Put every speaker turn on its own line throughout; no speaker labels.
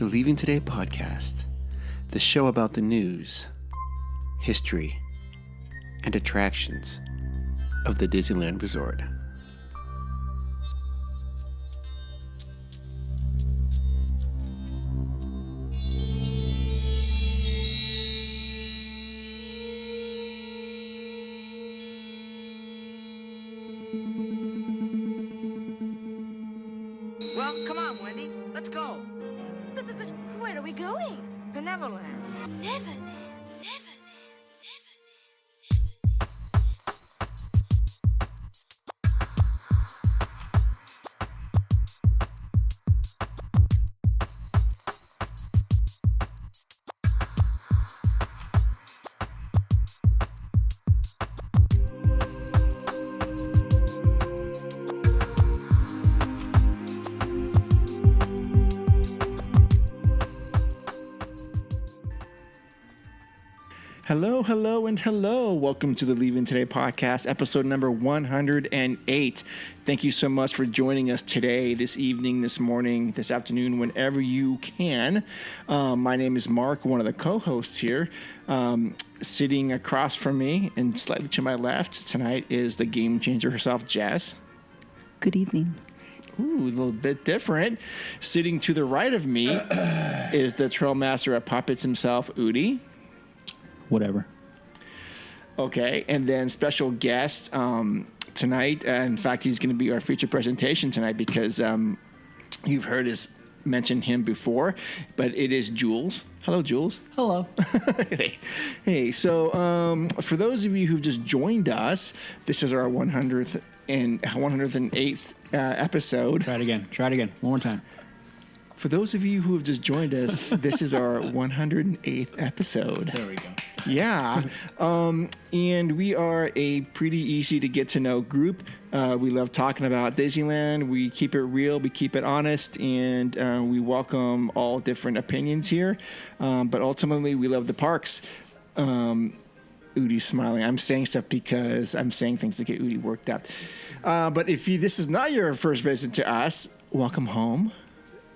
The Leaving Today podcast, the show about the news, history, and attractions of the Disneyland Resort.
Well, come on, Wendy. Let's go.
But where are we going?
To Neverland.
Neverland.
Hello. Welcome to the Leaving Today podcast, episode number 108. Thank you so much for joining us today, this evening, this morning, this afternoon, whenever you can. My name is Mark, one of the co-hosts here. Sitting across from me and slightly to my left tonight is the game changer herself, Jess.
Good evening.
Ooh, a little bit different. Sitting to the right of me is the trail master of puppets himself, Hury.
Whatever.
Okay, and then special guest tonight. In fact, he's going to be our feature presentation tonight because you've heard us mention him before, but it is Jules. Hello, Jules.
Hello.
Hey. So for those of you who've just joined us, this is our 108th episode.
Try it again. One more time.
For those of you who have just joined us, this is our 108th episode.
There we go.
Yeah, and we are a pretty easy to get to know group. We love talking about Disneyland. We keep it real, we keep it honest, and we welcome all different opinions here. But ultimately, we love the parks. Udi's smiling. I'm saying stuff because I'm saying things to get Udi worked up. But if this is not your first visit to us, welcome home.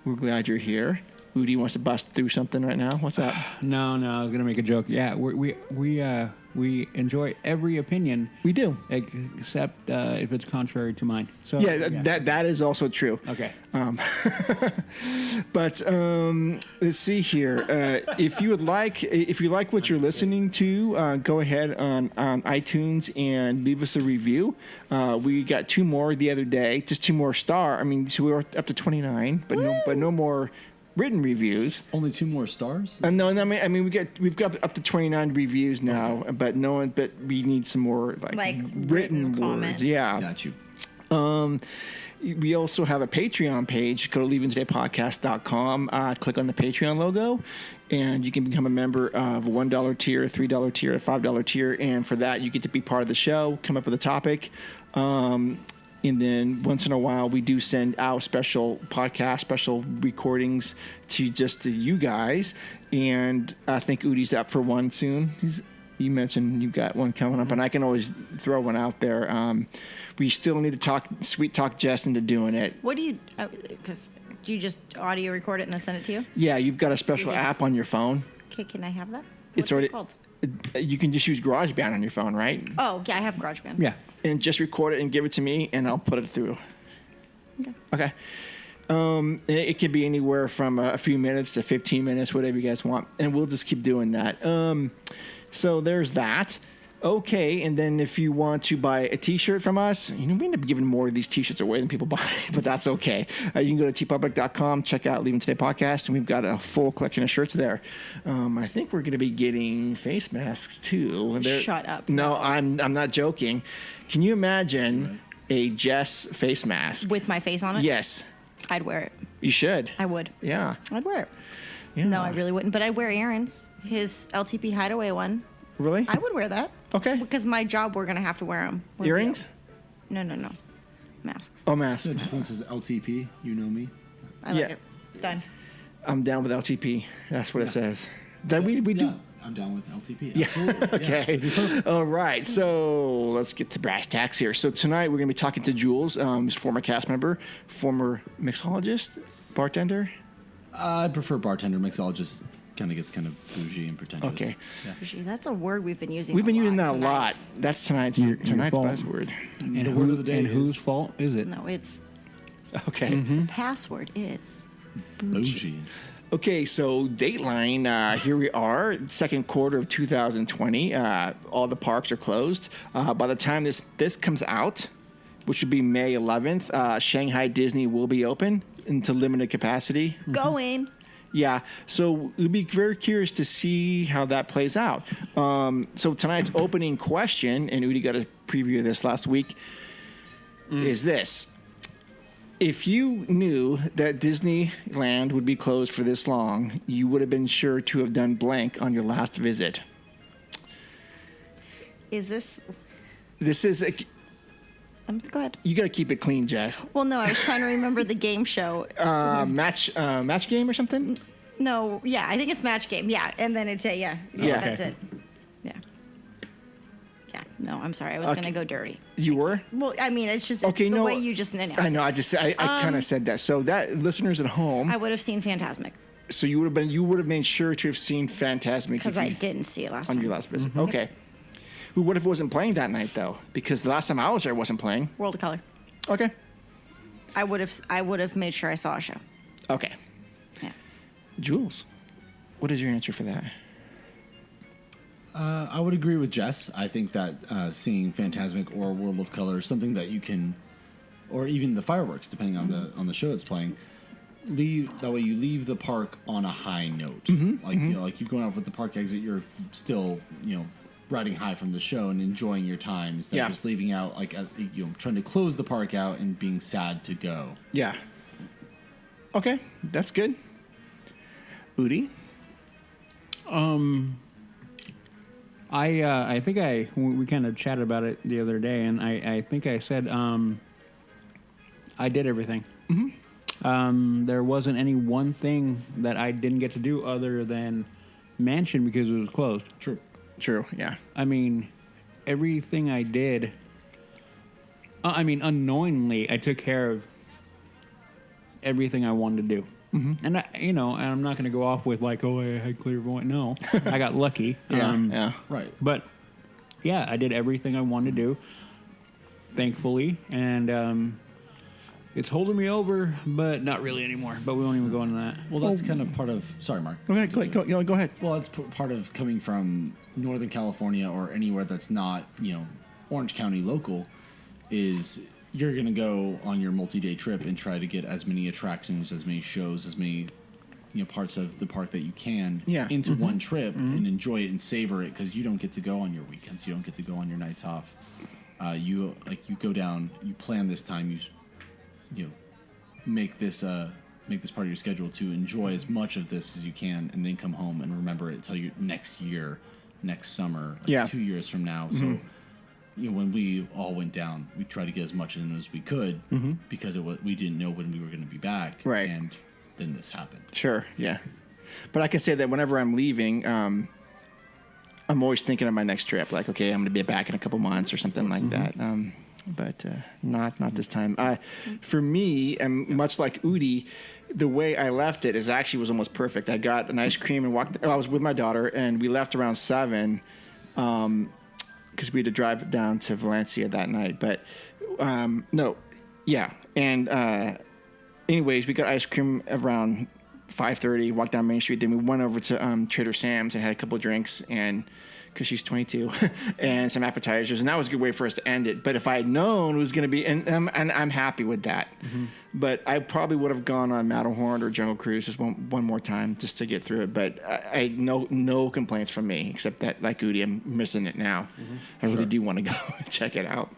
We're glad you're here. Udi wants to bust through something right now. What's up?
No, I was gonna make a joke. Yeah, we enjoy every opinion.
We do,
except if it's contrary to mine. So
yeah, that is also true.
Okay.
But let's see here. If you like what you're listening to, go ahead on iTunes and leave us a review. We got 2 more the other day, just 2 more star. I mean, so we were up to 29, but no more written reviews.
Only 2 more stars?
No, I mean we've got up to 29 reviews now, but we need some more like written words.
comments.
Yeah.
Got you.
We also have a Patreon page. Go to leavingtodaypodcast.com. Click on the Patreon logo, and you can become a member of a $1 tier, a $3 tier, a $5 tier, and for that you get to be part of the show. Come up with a topic. And then once in a while, we do send out special podcasts, special recordings to you guys. And I think Udi's up for one soon. You mentioned you got one coming up, and I can always throw one out there. We still need to sweet talk Jess into doing it.
What do you, because do you just audio record it and then send it to you?
Yeah, you've got a special app on your phone.
Okay, can I have that?
It's
What's
already
it called?
You can just use GarageBand on your phone, right?
Oh, yeah, I have GarageBand.
Yeah.
And just record it and give it to me, and I'll put it through. Okay. It could be anywhere from a few minutes to 15 minutes, whatever you guys want, and we'll just keep doing that. So there's that. Okay, and then if you want to buy a T-shirt from us, we end up giving more of these T-shirts away than people buy, but that's okay. You can go to tpublic.com, check out Leaving Today Podcast, and we've got a full collection of shirts there. I think we're going to be getting face masks too.
Shut up.
No, I'm not joking. Can you imagine a Jess face mask
With my face on it?
Yes.
I'd wear it.
You should.
I would.
Yeah.
I'd wear it.
Yeah.
No, I really wouldn't, but I'd wear Aaron's, his LTP Hideaway one.
Really?
I would wear that.
Okay.
Because my job, we're going to have to wear them.
Earrings?
No. Masks.
Oh, mask.
So just thinks it's LTP. You know me.
I like it. Done.
I'm down with LTP. That's what it says. That we do.
Yeah, I'm down with LTP.
Yeah.
Absolutely.
Okay. All right. So let's get to brass tacks here. So tonight we're going to be talking to Jules, former cast member, former mixologist, bartender.
I prefer bartender. Mixologist kind of gets kind of bougie and pretentious.
Okay.
Yeah.
Gee, that's a word we've been using.
We've been using that a
tonight.
lot. That's tonight's
Your fault.
buzzword.
And
The word of the day
and
is-
whose fault is it?
No, it's
Okay.
the password is
Bougie.
Okay, so Dateline, here we are, second quarter of 2020. All the parks are closed. By the time this comes out, which would be May 11th, Shanghai Disney will be open into limited capacity.
going.
Yeah, so we'll be very curious to see how that plays out. So tonight's opening question, and Udi got a preview of this last week, is this. If you knew that Disneyland would be closed for this long, you would have been sure to have done blank on your last visit.
Is this?
This is
Go ahead.
you got to keep it clean, Jess.
Well, no, I was trying to remember the game show.
Match game or something?
No, yeah, I think it's match game. Yeah, and then it's
Yeah.
that's
Okay.
it. Yeah. Yeah. No, I'm sorry. I was gonna go dirty.
You were?
Well, I mean, it's just
Okay,
it's the
no.
way you just announced.
I know. I kind of said that. So that listeners at home,
I would have seen Phantasmic
so you would have made sure to have seen Phantasmic
because
if
I
you-
didn't see it last
on
time.
your last visit. Okay. Who? What if it wasn't playing that night though? Because the last time I was there, it wasn't playing.
World of Color.
Okay.
I would have made sure I saw a show.
Okay.
Yeah.
Jules, what is your answer for that?
I would agree with Jess. I think that seeing Phantasmic or World of Color is something that you can, or even the fireworks, depending on the show that's playing. That way you leave the park on a high note. Like you know, like you're going out with the park exit, you're still riding high from the show and enjoying your time instead
Yeah.
of just leaving out trying to close the park out and being sad to go.
Yeah. Okay, that's good. Udi?
I think we kind of chatted about it the other day, and I think I said I did everything. There wasn't any one thing that I didn't get to do other than Mansion because it was closed.
True, yeah.
I mean, everything I did. Unknowingly, I took care of everything I wanted to do. And I'm not going to go off with like, oh, I had clairvoyant. No, I got lucky.
Yeah.
Right.
But yeah, I did everything I wanted to do, thankfully, and it's holding me over, but not really anymore. But we won't even go into that.
Well, that's kind of part of. Sorry, Mark.
Okay, go ahead.
Well, it's part of coming from Northern California or anywhere that's not, Orange County local, is you're going to go on your multi-day trip and try to get as many attractions, as many shows, as many, parts of the park that you can into one trip and enjoy it and savor it because you don't get to go on your weekends. You don't get to go on your nights off. You go down, you plan this time, you make this part of your schedule to enjoy as much of this as you can, and then come home and remember it till you next year, next summer, 2 years from now. So, when we all went down, we tried to get as much in as we could because we didn't know when we were going to be back.
Right.
And then this happened.
Sure, yeah. But I can say that whenever I'm leaving, I'm always thinking of my next trip. Like, okay, I'm going to be back in a couple months or something like that. But not this time. For me, and much like Udi, the way I left it was almost perfect. I got an ice cream and walked. I was with my daughter, and we left around 7 because we had to drive down to Valencia that night. But anyways, we got ice cream around 5:30. Walked down Main Street. Then we went over to Trader Sam's and had a couple of drinks and. Because she's 22, and some appetizers, and that was a good way for us to end it. But if I had known it was going to be, and I'm happy with that, but I probably would have gone on Matterhorn or Jungle Cruise just one more time just to get through it. But I no complaints from me, except that, like Udi, I'm missing it now. I really do want to go and check it out.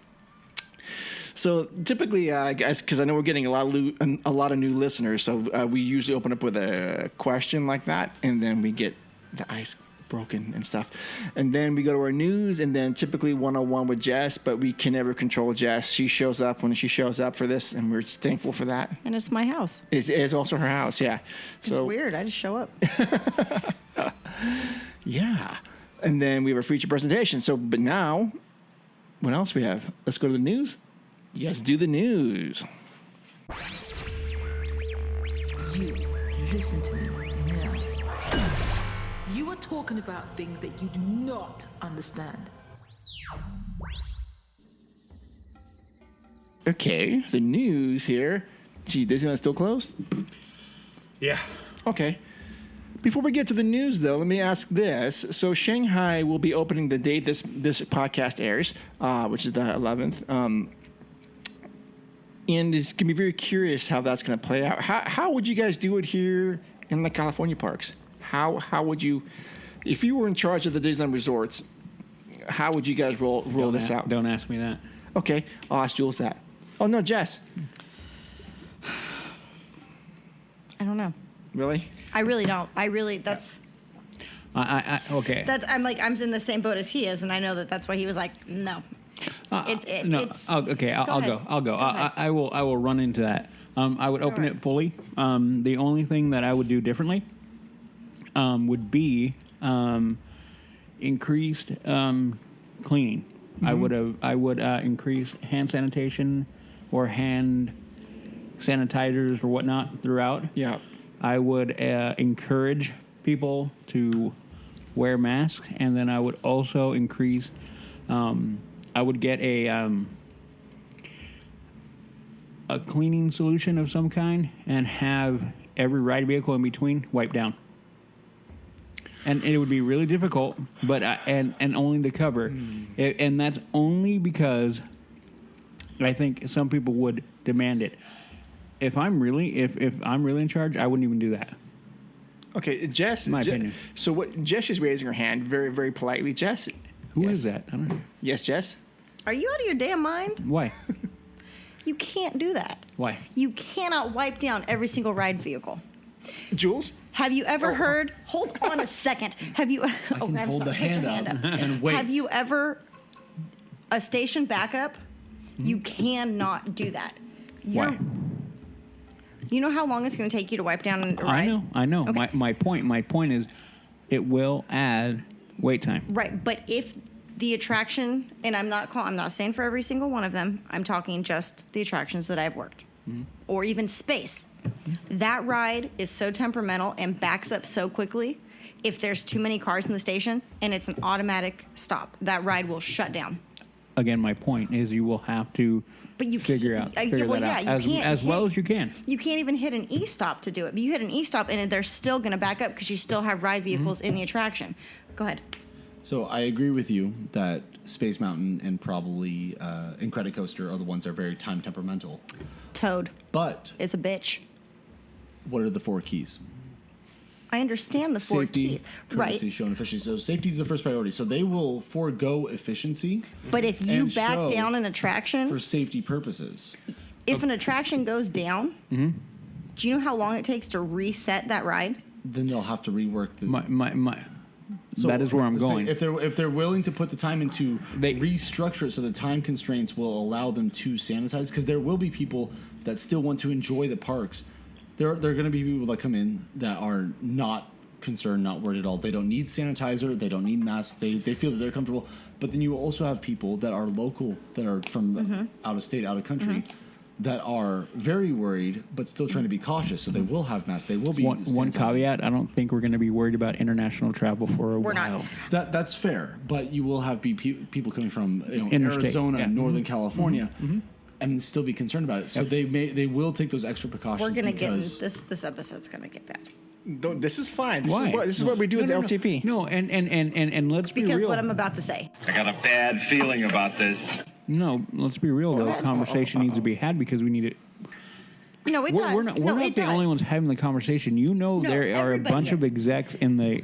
So typically, guys, because I know we're getting a lot of new listeners, so we usually open up with a question like that, and then we get the ice broken and stuff, and then we go to our news, and then typically 101 with Jess, but we can never control Jess. She shows up when she shows up for this, and we're thankful for that.
And it's my house.
It's also her house, yeah.
It's weird. I just show up.
Yeah, and then we have a feature presentation. So, but now, what else we have? Let's go to the news. Yes, do the news.
You
Listen to me. Yeah. You are talking about things that you do not understand.
Okay, the news here. Gee, Disneyland's still closed?
Yeah.
Okay. Before we get to the news, though, let me ask this. So Shanghai will be opening the date this podcast airs, which is the 11th. And it's going to be very curious how that's going to play out. How would you guys do it here in the California parks? How would you, if you were in charge of the Disneyland resorts, how would you guys roll this out?
Don't ask me that.
Okay, I'll ask Jules that. Oh, no, Jess.
I don't know.
Really?
I really don't. That's
Okay.
I'm in the same boat as he is, and I know that's why he was like, no.
No.
It's
Okay. I'll go.
Go ahead.
I will run into that. I would open it fully. The only thing that I would do differently would be increased cleaning.
Mm-hmm.
I would increase hand sanitation or hand sanitizers or whatnot throughout.
Yeah.
I would encourage people to wear masks, and then I would also increase. I would get a cleaning solution of some kind and have every ride vehicle in between wiped down. And it would be really difficult, but and only to cover, and that's only because I think some people would demand it. If I'm really in charge, I wouldn't even do that.
Okay, Jess.
My opinion.
So what? Jess is raising her hand very, very politely. Jess.
Who is that? I don't know.
Yes, Jess.
Are you out of your damn mind?
Why?
You can't do that.
Why?
You cannot wipe down every single ride vehicle.
Jules.
Have you ever heard? Hold on a second. Have you?
I can hold the hand up and wait.
Have you ever a station backup? You cannot do that.
Why?
You know how long it's going to take you to wipe down a ride?
I know.
Okay.
My point is, it will add wait time.
Right, but if the attraction, and I'm not saying for every single one of them, I'm talking just the attractions that I've worked, or even space. That ride is so temperamental and backs up so quickly. If there's too many cars in the station and it's an automatic stop, that ride will shut down.
Again, my point is you will have to figure that out as well as you can.
You can't even hit an E-stop to do it. But you hit an E-stop and they're still going to back up because you still have ride vehicles in the attraction. Go ahead.
So I agree with you that Space Mountain and probably Incredicoaster are the ones that are very time temperamental.
Toad.
But
is a bitch.
What are the 4 keys?
I understand the 4 keys.
Courtesy,
right.
show, and efficiency. So safety is the first priority. So they will forego efficiency.
But if you back down an attraction
for safety purposes,
if an attraction goes down, do you know how long it takes to reset that ride?
Then they'll have to rework the.
So that is where I'm going.
If they're willing to put the time into restructure it so the time constraints will allow them to sanitize, because there will be people that still want to enjoy the parks. There are going to be people that come in that are not concerned, not worried at all. They don't need sanitizer. They don't need masks. They feel that they're comfortable. But then you will also have people that are local, that are from out of state, out of country, that are very worried but still trying to be cautious. So they will have masks. They will be
one caveat. I don't think we're going to be worried about international travel for a while.
Not. That's fair. But you will have people coming from
Interstate,
Arizona and Northern California. And still be concerned about it. So they will take those extra precautions.
We're going to get this episode's going to get bad.
This is fine.
Why?
This is what we do with the LTP.
No, and let's be real.
Because what I'm about to say.
I got a bad feeling about this.
No, let's be real. The conversation needs to be had because we need it.
No, it does.
We're not the only ones having the conversation. There are a bunch of execs in the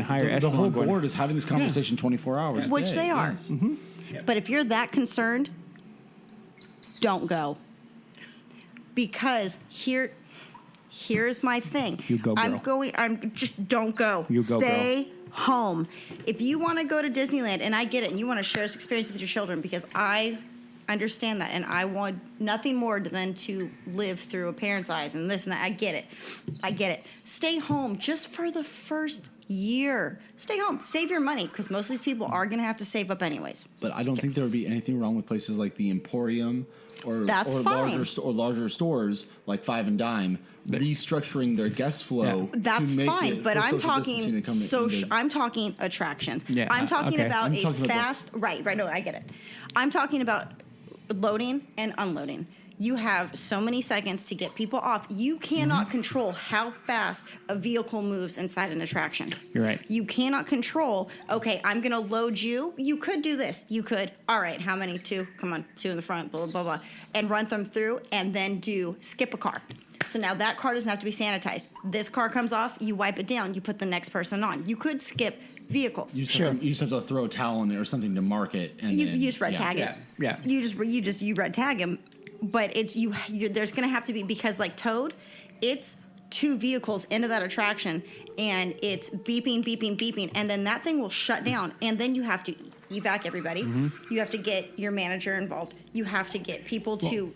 higher echelon.
The whole board is having this conversation 24 hours a
Which
day.
they are.
Yes.
But if you're that concerned, don't go. Because here's my thing.
You go, girl.
Don't go.
You go,
Stay
girl.
home. If you want to go to Disneyland, and I get it, and you want to share this experience with your children, because I understand that, and I want nothing more than to live through a parent's eyes and this and that. I get it. Stay home just for the first year. Stay home. Save your money, because most of these people are going to have to save up anyways.
But I don't think there would be anything wrong with places like the Emporium or
That's fine.
larger stores like Five and Dime, restructuring their guest flow.
That's
to make
fine,
it
but
for
I'm
social distancing
talking
to come
I'm talking attractions.
Yeah,
I'm talking
okay.
about
I'm
a
talking about
fast. Right. No, I get it. I'm talking about loading and unloading. You have so many seconds to get people off. You cannot control how fast a vehicle moves inside an attraction.
You're right.
You cannot control, okay, I'm going to load you. You could do this. You could, all right, how many? 2? Come on, 2 in the front, blah, blah, blah. And run them through and then skip a car. So now that car doesn't have to be sanitized. This car comes off, you wipe it down, you put the next person on. You could skip vehicles.
You just have to throw a towel in there or something to mark it. And
You
then,
just red tag it.
Yeah.
You red tag him, but it's there's going to have to be, because like Toad, it's 2 vehicles into that attraction and it's beeping, beeping, beeping, and then that thing will shut down, and then you have to evac everybody. You have to get your manager involved. You have to get people to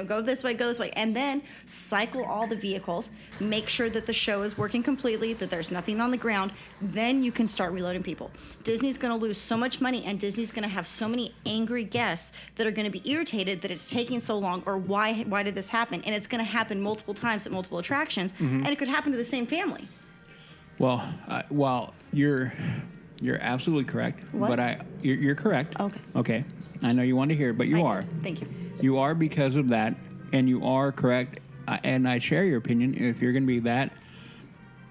go this way, and then cycle all the vehicles, make sure that the show is working completely, that there's nothing on the ground. Then you can start reloading people. Disney's going to lose so much money, and Disney's going to have so many angry guests that are going to be irritated that it's taking so long, or why did this happen? And it's going to happen multiple times at multiple attractions, and it could happen to the same family.
Well, you're absolutely correct.
What?
But you're correct.
Okay.
Okay. I know you want to hear it, but you are.
Thank you.
You are, because of that, and you are correct. And I share your opinion. If you're going to be that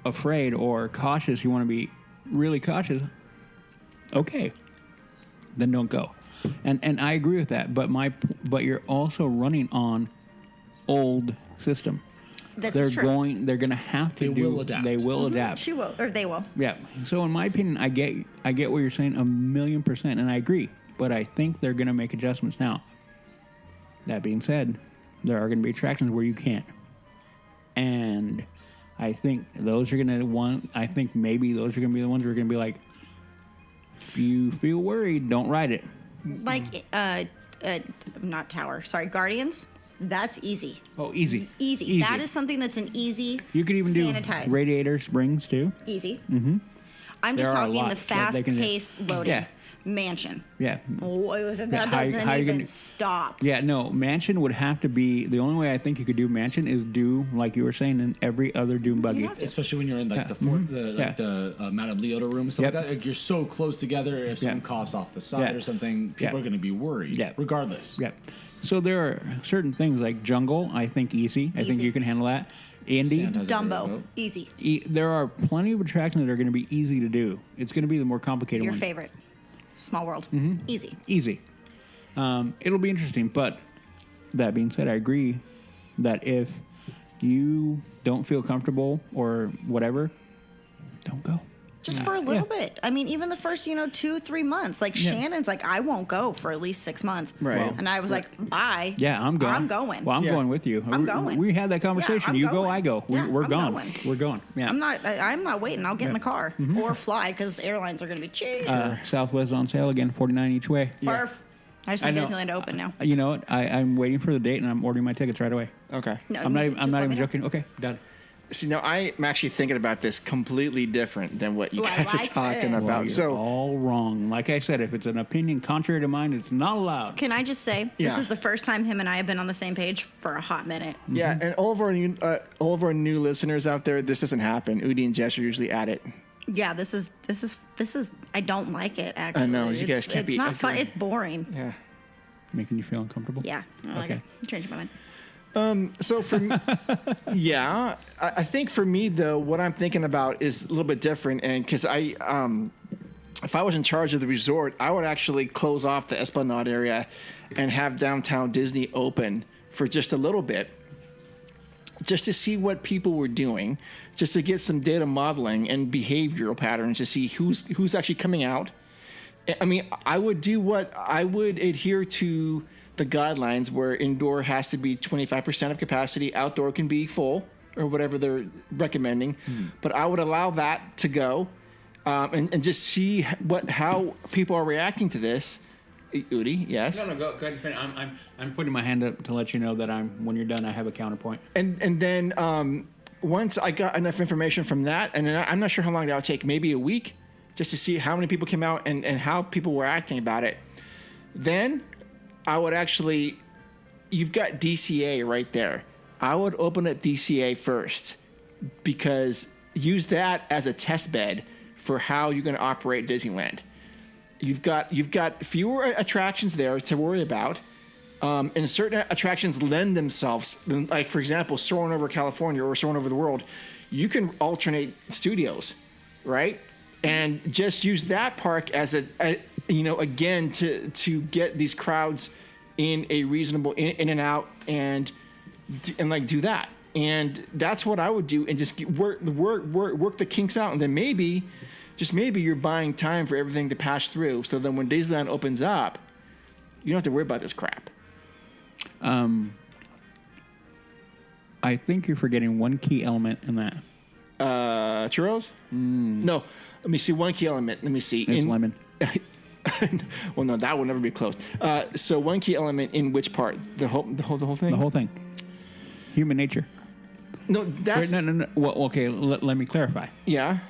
afraid or cautious, you want to be really cautious. Okay. Then don't go. And I agree with that. But you're also running on old system.
This is true.
They're going to have to
They will adapt.
They will adapt.
She will, or they will.
Yeah. So in my opinion, I get what you're saying 1,000,000%, and I agree. But I think they're going to make adjustments now. That being said, there are going to be attractions where you can't, and I think those are going to I think maybe those are going to be the ones who are going to be like, if you feel worried, don't ride it.
Like not Tower. Sorry, Guardians. That's easy.
Oh, easy.
Easy. That is something that's an easy.
You could even
sanitize.
do Radiator Springs too.
Easy. Mm-hmm. I'm just
There are a
talking
lot
the
that they can do.
fast-paced loading.
Yeah.
Mansion.
Yeah.
Oh, that
how
doesn't
you
even
gonna-
stop.
Yeah, no, Mansion would have to be, the only way I think you could do Mansion is do, like you were saying, in every other Doom Buggy.
Especially when you're in like
Yeah.
the Madame Leota room and stuff
Yep.
like that. Like, you're so close together. If someone
Yeah.
coughs off the side
Yeah.
or something, people
Yeah.
are going to be worried.
Yeah.
Regardless.
Yeah. So there are certain things like Jungle, I think easy. I think
Easy.
you can handle that. Indy,
Santa's
Dumbo. Easy.
there are plenty of attractions that are going to be easy to do. It's going to be the more complicated
Your
one.
favorite. Small World. Easy.
Easy. It'll be interesting, but that being said, I agree that if you don't feel comfortable or whatever, don't go.
Just for a little bit. I mean, even the first, 2-3 months. Like
Yeah.
Shannon's like, I won't go for at least 6 months.
Right.
And I was like, bye.
Yeah, I'm going.
I'm going.
Well, I'm
Yeah.
going with you.
I'm going.
We had that conversation.
I'm
You go,
going.
I go.
Yeah,
We're
I'm
gone.
going.
We're going. Yeah.
I'm not waiting. I'll get in the car or fly because airlines are going to be cheap.
Southwest on sale again, $49 each way.
Barf. I just
I
need
know.
Disneyland to open now.
You know what? I'm waiting for the date, and I'm ordering my tickets right away.
Okay.
No,
I'm not
just
even
let me know.
joking. Okay, done.
See, now I'm actually thinking about this completely different than what you
Ooh, I
guys are
like
talking
this.
about.
You're
So,
all wrong. Like I said, if it's an opinion contrary to mine, it's not allowed.
Can I just say, this
Yeah.
is the first time him and I have been on the same page for a hot minute.
yeah, and all of our new listeners out there, this doesn't happen. Udi and Jess are usually at it.
Yeah, this is. I don't like it. Actually,
I know, you guys can't
It's
be
not fun.
agreeing.
It's boring.
Yeah.
Making you feel uncomfortable?
Yeah, I don't like
Okay.
it. Change my mind.
So for yeah, I think for me though, what I'm thinking about is a little bit different, and because if I was in charge of the resort, I would actually close off the Esplanade area and have downtown Disney open for just a little bit, just to see what people were doing, just to get some data modeling and behavioral patterns to see who's actually coming out. I mean, I would adhere to the guidelines where indoor has to be 25% of capacity, outdoor can be full or whatever they're recommending. But I would allow that to go and just see how people are reacting to this. Udi, yes.
No, go ahead and finish. I'm putting my hand up to let you know that when you're done, I have a counterpoint.
And then once I got enough information from that, and then I'm not sure how long that would take, maybe a week, just to see how many people came out and how people were acting about it. Then I would actually, you've got DCA right there. I would open up DCA first, because use that as a test bed for how you're going to operate Disneyland. You've got fewer attractions there to worry about, and certain attractions lend themselves. Like, for example, soaring over California or soaring over the world, you can alternate studios, right? And just use that park as again to get these crowds in a reasonable in and out, and like do that. And that's what I would do, and just work the kinks out, and then maybe you're buying time for everything to pass through, so then when Disneyland opens up, you don't have to worry about this crap.
I think you're forgetting one key element in that.
Churros? No. Let me see one key element. Let me see.
It's lemon.
Well, no, that will never be closed. So one key element in which part? The whole thing?
The whole thing. Human nature.
No, that's...
No. Well, okay, let me clarify.
Yeah?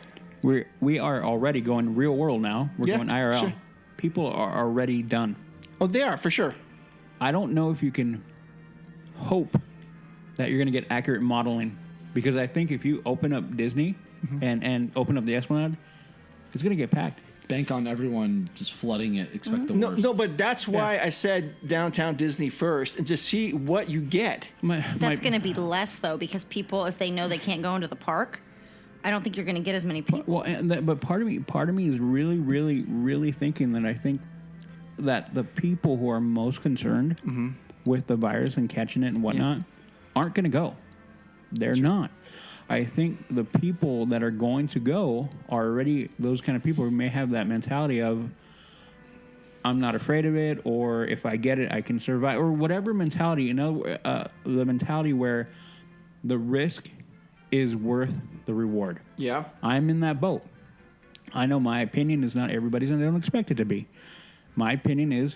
We are already going real world now. We're going IRL.
Sure.
People are already done.
Oh, they are, for sure.
I don't know if you can hope that you're going to get accurate modeling, because I think if you open up Disney and open up the Esplanade, it's going to get packed.
Bank on everyone just flooding it. Expect the worst.
No, but that's why I said downtown Disney first, and just see what you get.
That's going to be less, though, because people, if they know they can't go into the park, I don't think you're going to get as many people.
Well, but part of me is really, really, really thinking that I think that the people who are most concerned with the virus and catching it and whatnot aren't going to go. They're not. I think the people that are going to go are already those kind of people who may have that mentality of, I'm not afraid of it, or if I get it, I can survive, or whatever mentality, the mentality where the risk is worth the reward.
Yeah.
I'm in that boat. I know my opinion is not everybody's, and I don't expect it to be. My opinion is,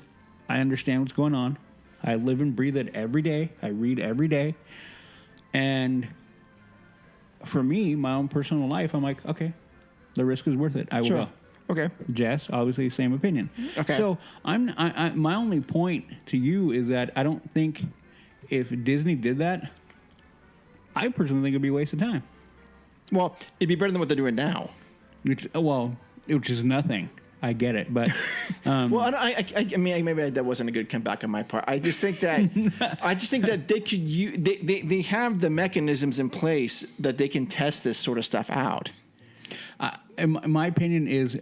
I understand what's going on. I live and breathe it every day. I read every day. And for me, my own personal life, I'm like, okay, the risk is worth it. I will go.
Okay.
Jess, obviously, same opinion.
Okay.
So my only point to you is that I don't think if Disney did that, I personally think it'd be a waste of time.
Well, it'd be better than what they're doing now.
Which is nothing. I get it, but
well, I mean, maybe that wasn't a good comeback on my part. I just think that they could they have the mechanisms in place that they can test this sort of stuff out.
My opinion is,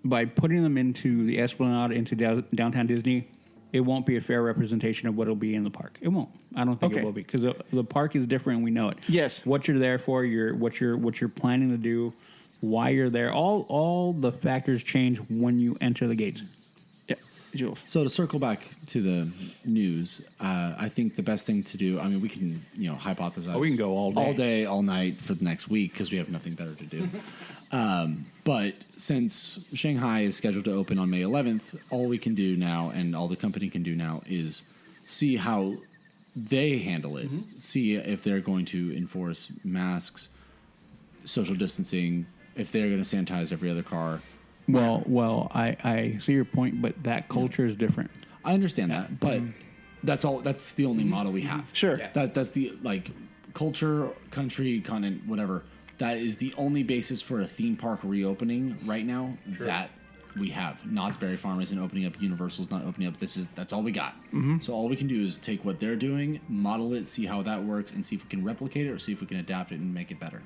by putting them into the Esplanade, into downtown Disney, it won't be a fair representation of what it'll be in the park. It won't. I don't think it will be, because the park is different and we know it.
Yes.
What you're there for, what you're planning to do, why you're there, all the factors change when you enter the gates.
Yeah, Jules.
So to circle back to the news, I think the best thing to do, I mean, we can hypothesize.
We can go all day,
all night for the next week because we have nothing better to do. But since Shanghai is scheduled to open on May 11th, all we can do now, and all the company can do now, is see how they handle it. See if they're going to enforce masks, social distancing, if they're going to sanitize every other car.
Well, I see your point, but that culture is different.
I understand that, but that's all. That's the only model we have.
Sure.
Yeah.
That's the culture, country, continent, whatever. That is the only basis for a theme park reopening right now that we have. Knott's Berry Farm isn't opening up. Universal's not opening up. That's all we got. So all we can do is take what they're doing, model it, see how that works, and see if we can replicate it or see if we can adapt it and make it better.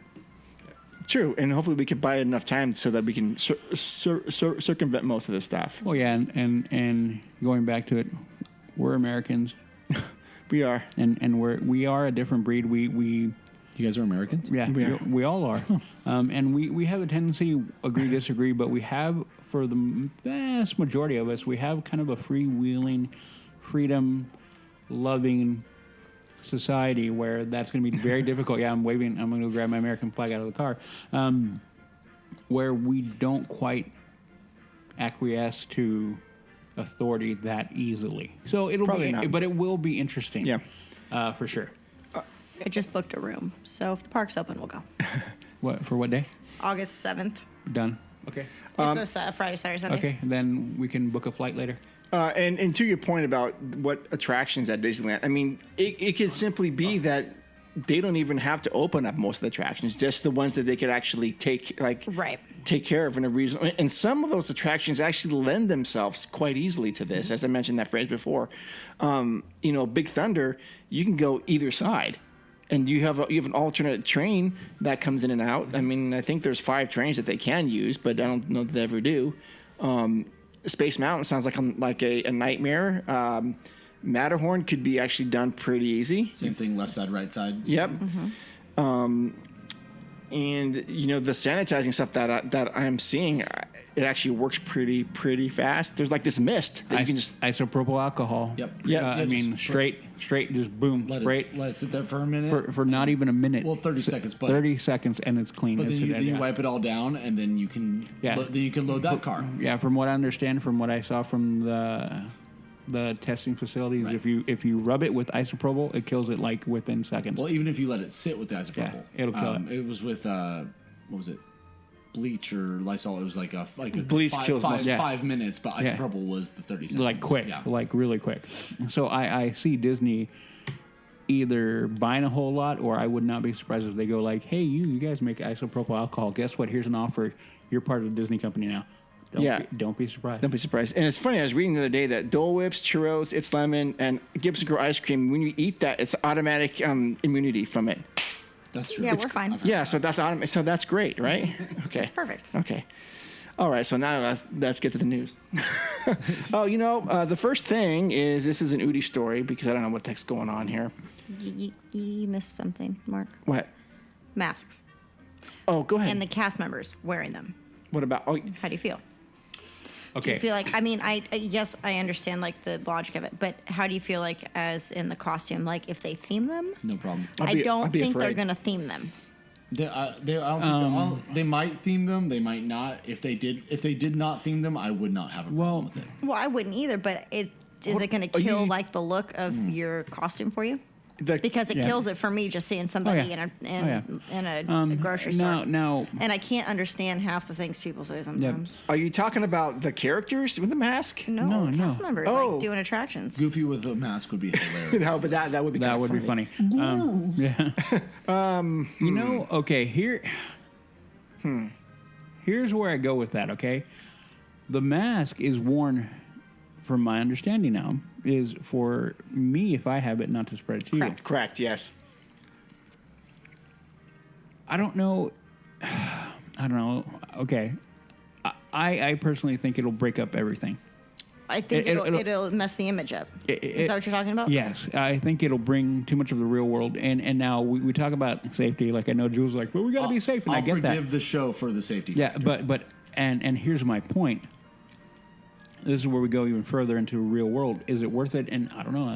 True, and hopefully we can buy enough time so that we can circumvent most of this stuff.
Well, yeah, and going back to it, we're Americans.
We are,
and we are a different breed. We
You guys are Americans?
yeah, we all are, and we have a tendency agree disagree, but we have, for the vast majority of us, we have kind of a freewheeling, freedom loving society where that's going to be very difficult. Yeah, I'm waving. I'm going to grab my American flag out of the car. Where we don't quite acquiesce to authority that easily. So it will be interesting.
Yeah,
for sure.
I just booked a room, so if the park's open, we'll go.
What day?
August 7th.
Done. Okay.
It's a Friday, Saturday, Sunday.
Okay, then we can book a flight later.
And to your point about what attractions at Disneyland, I mean, it could simply be that they don't even have to open up most of the attractions, just the ones that they could actually take care of in a reason. And some of those attractions actually lend themselves quite easily to this. As I mentioned that phrase before, Big Thunder, you can go either side, and you have an alternate train that comes in and out. I mean, I think there's 5 trains that they can use, but I don't know that they ever do. Space Mountain sounds like a nightmare. Matterhorn could be actually done pretty easy.
Same thing, left side, right side.
Yep. And the sanitizing stuff that I'm seeing, it actually works pretty fast. There's like this mist that you can just
isopropyl alcohol.
Yep.
Yeah.
I mean, straight, just boom,
Let it sit there for a minute.
For not even a minute.
Well, 30 seconds. But
30 seconds, and it's clean.
But then you wipe it all down, and then you can load that car.
Yeah, from what I understand, from what I saw from the testing facilities,
Right.
if you rub it with isopropyl, it kills it like within seconds.
Well, even if you let it sit with the isopropyl,
it'll kill it.
It was with what was it? Bleach or Lysol. It was like a
Bleach kills most.
5 minutes, but isopropyl was the 30 seconds.
Like quick, like really quick. So I see Disney either buying a whole lot, or I would not be surprised if they go like, hey, you guys make isopropyl alcohol. Guess what? Here's an offer. You're part of the Disney company now. Don't be surprised.
Don't be surprised. And it's funny, I was reading the other day that Dole Whips, churros, It's Lemon, and Gibson Girl ice cream, when you eat that, it's automatic immunity from it.
That's true.
Yeah, we're fine.
Yeah, so that's great, right? Okay.
It's perfect.
Okay. All right, so now let's get to the news. The first thing is, this is an Udi story, because I don't know what the heck's going on here.
You missed something, Mark.
What?
Masks.
Oh, go ahead.
And the cast members wearing them.
What about... Oh,
How do you feel?
Okay.
Do you feel like, I mean, yes, I understand like the logic of it, but how do you feel like as in the costume, like if they theme them?
No problem.
I don't think they're
afraid.
going to theme them.
I don't think they might theme them. They might not. If they did not theme them, I would not have a problem with it.
Well, I wouldn't either, but is it going to kill like the look of your costume for you? Because it kills it for me just seeing somebody in a grocery store.
Now,
and I can't understand half the things people say sometimes.
Are you talking about the characters with the mask?
No, cast members
Oh.
like doing attractions.
Goofy with a mask would be hilarious.
No, but that would be
that
kind of
would
funny.
be funny. Yeah. Okay, here's where I go with that, okay? The mask is worn, from my understanding now, is for me, if I have it, not to spread it to you.
Correct, yes.
I don't know. Okay. I personally think it'll break up everything.
I think it'll mess the image up. Is that what you're talking about?
Yes. I think it'll bring too much of the real world. And now we talk about safety. Like, I know Jules is like, well, we got to be safe. And I get that.
I'll forgive the show for the safety factor.
but here's my point. This is where we go even further into the real world. Is it worth it? And I don't know.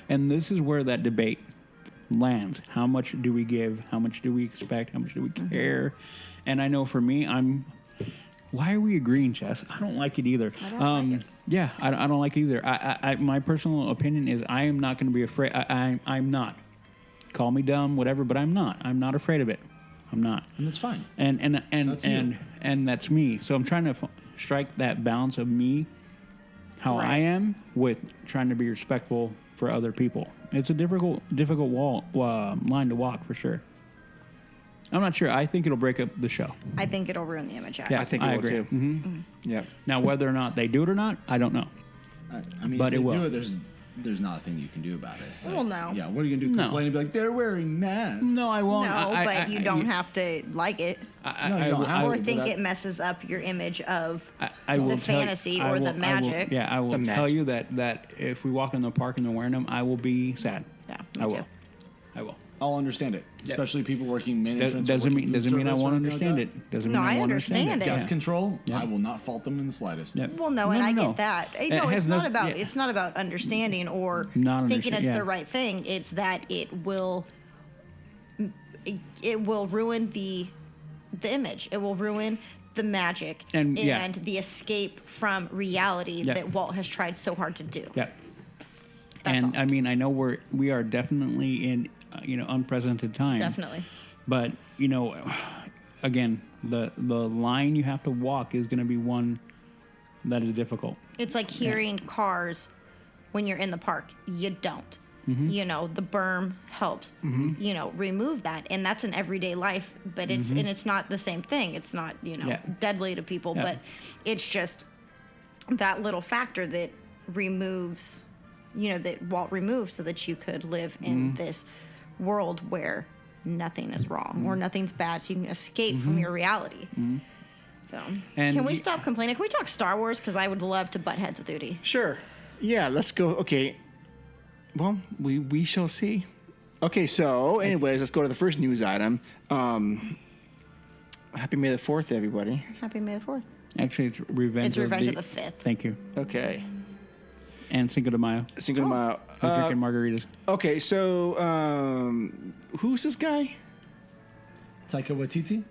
And this is where that debate lands. How much do we give? How much do we expect? How much do we care? And I know for me, why are we agreeing, Chess? I don't like it either.
I don't like it.
Yeah, I don't like it either. My personal opinion is I am not going to be afraid. I'm not. Call me dumb, whatever, but I'm not. I'm not afraid of it. I'm not.
And that's fine.
And that's me. So I'm trying to strike that balance of me, how I am, with trying to be respectful for other people. It's a difficult line to walk for sure. I'm not sure. I think it'll break up the show.
I think it'll ruin the image.
Yeah,
I think it will
agree.
too.
Mm-hmm.
Yeah.
Now, whether or not they do it or not, I don't know.
I mean,
But
if
it
they
will.
do it, there's not a thing you can do about it.
Well, no.
Yeah, what are you going to do?
No.
Complain and be like, they're wearing masks?
No, I won't.
No, but you don't have to like it.
No, you don't have
Or
to,
think
but
it messes up your image of
I will
the
tell you-
fantasy
I
or the
will-
magic.
I will
The
tell
magic.
you that if we walk in the park and they're wearing them, I will be sad.
Yeah,
I
me
will.
too.
I will.
I'll understand it, especially people working management.
Doesn't mean I won't understand it. Doesn't
No,
mean
I
won't understand
understand
it.
it.
Gas control,
Yeah.
I will not fault them in the slightest.
Yep.
Well, no, and I get that.
It
No,
has
it's
no-
not about
yeah.
it's not about understanding or
Not
thinking it's
understand-
the
yeah.
right thing. It's that it will ruin the image. It will ruin the magic
And, yeah.
the escape from reality
Yeah.
that Walt has tried so hard to do.
Yeah.
That's
And
all.
I mean, I know we are definitely in unprecedented times.
Definitely.
But again, the line you have to walk is going to be one that is difficult.
It's like hearing cars when you're in the park. You don't. you know, the berm helps, you know, remove that. And that's in everyday life, but it's, and it's not the same thing. It's not, you know, deadly to people, but it's just that little factor that removes, you know, that Walt removed so that you could live in this world where nothing is wrong or nothing's bad, so you can escape from your reality. So,
And
can we stop complaining? Can we talk Star Wars? Because I would love to butt heads with Udi.
Sure. Yeah, let's go. Okay. Well, we shall see. Okay, so anyways, let's go to the first news item. Happy May the 4th, everybody.
Happy May the 4th.
Actually, it's Revenge.
It's Revenge of the 5th.
Thank you.
Okay.
And Cinco de Mayo.
Cinco de Mayo.
We're drinking margaritas.
Okay, so who's this guy?
Taika Waititi?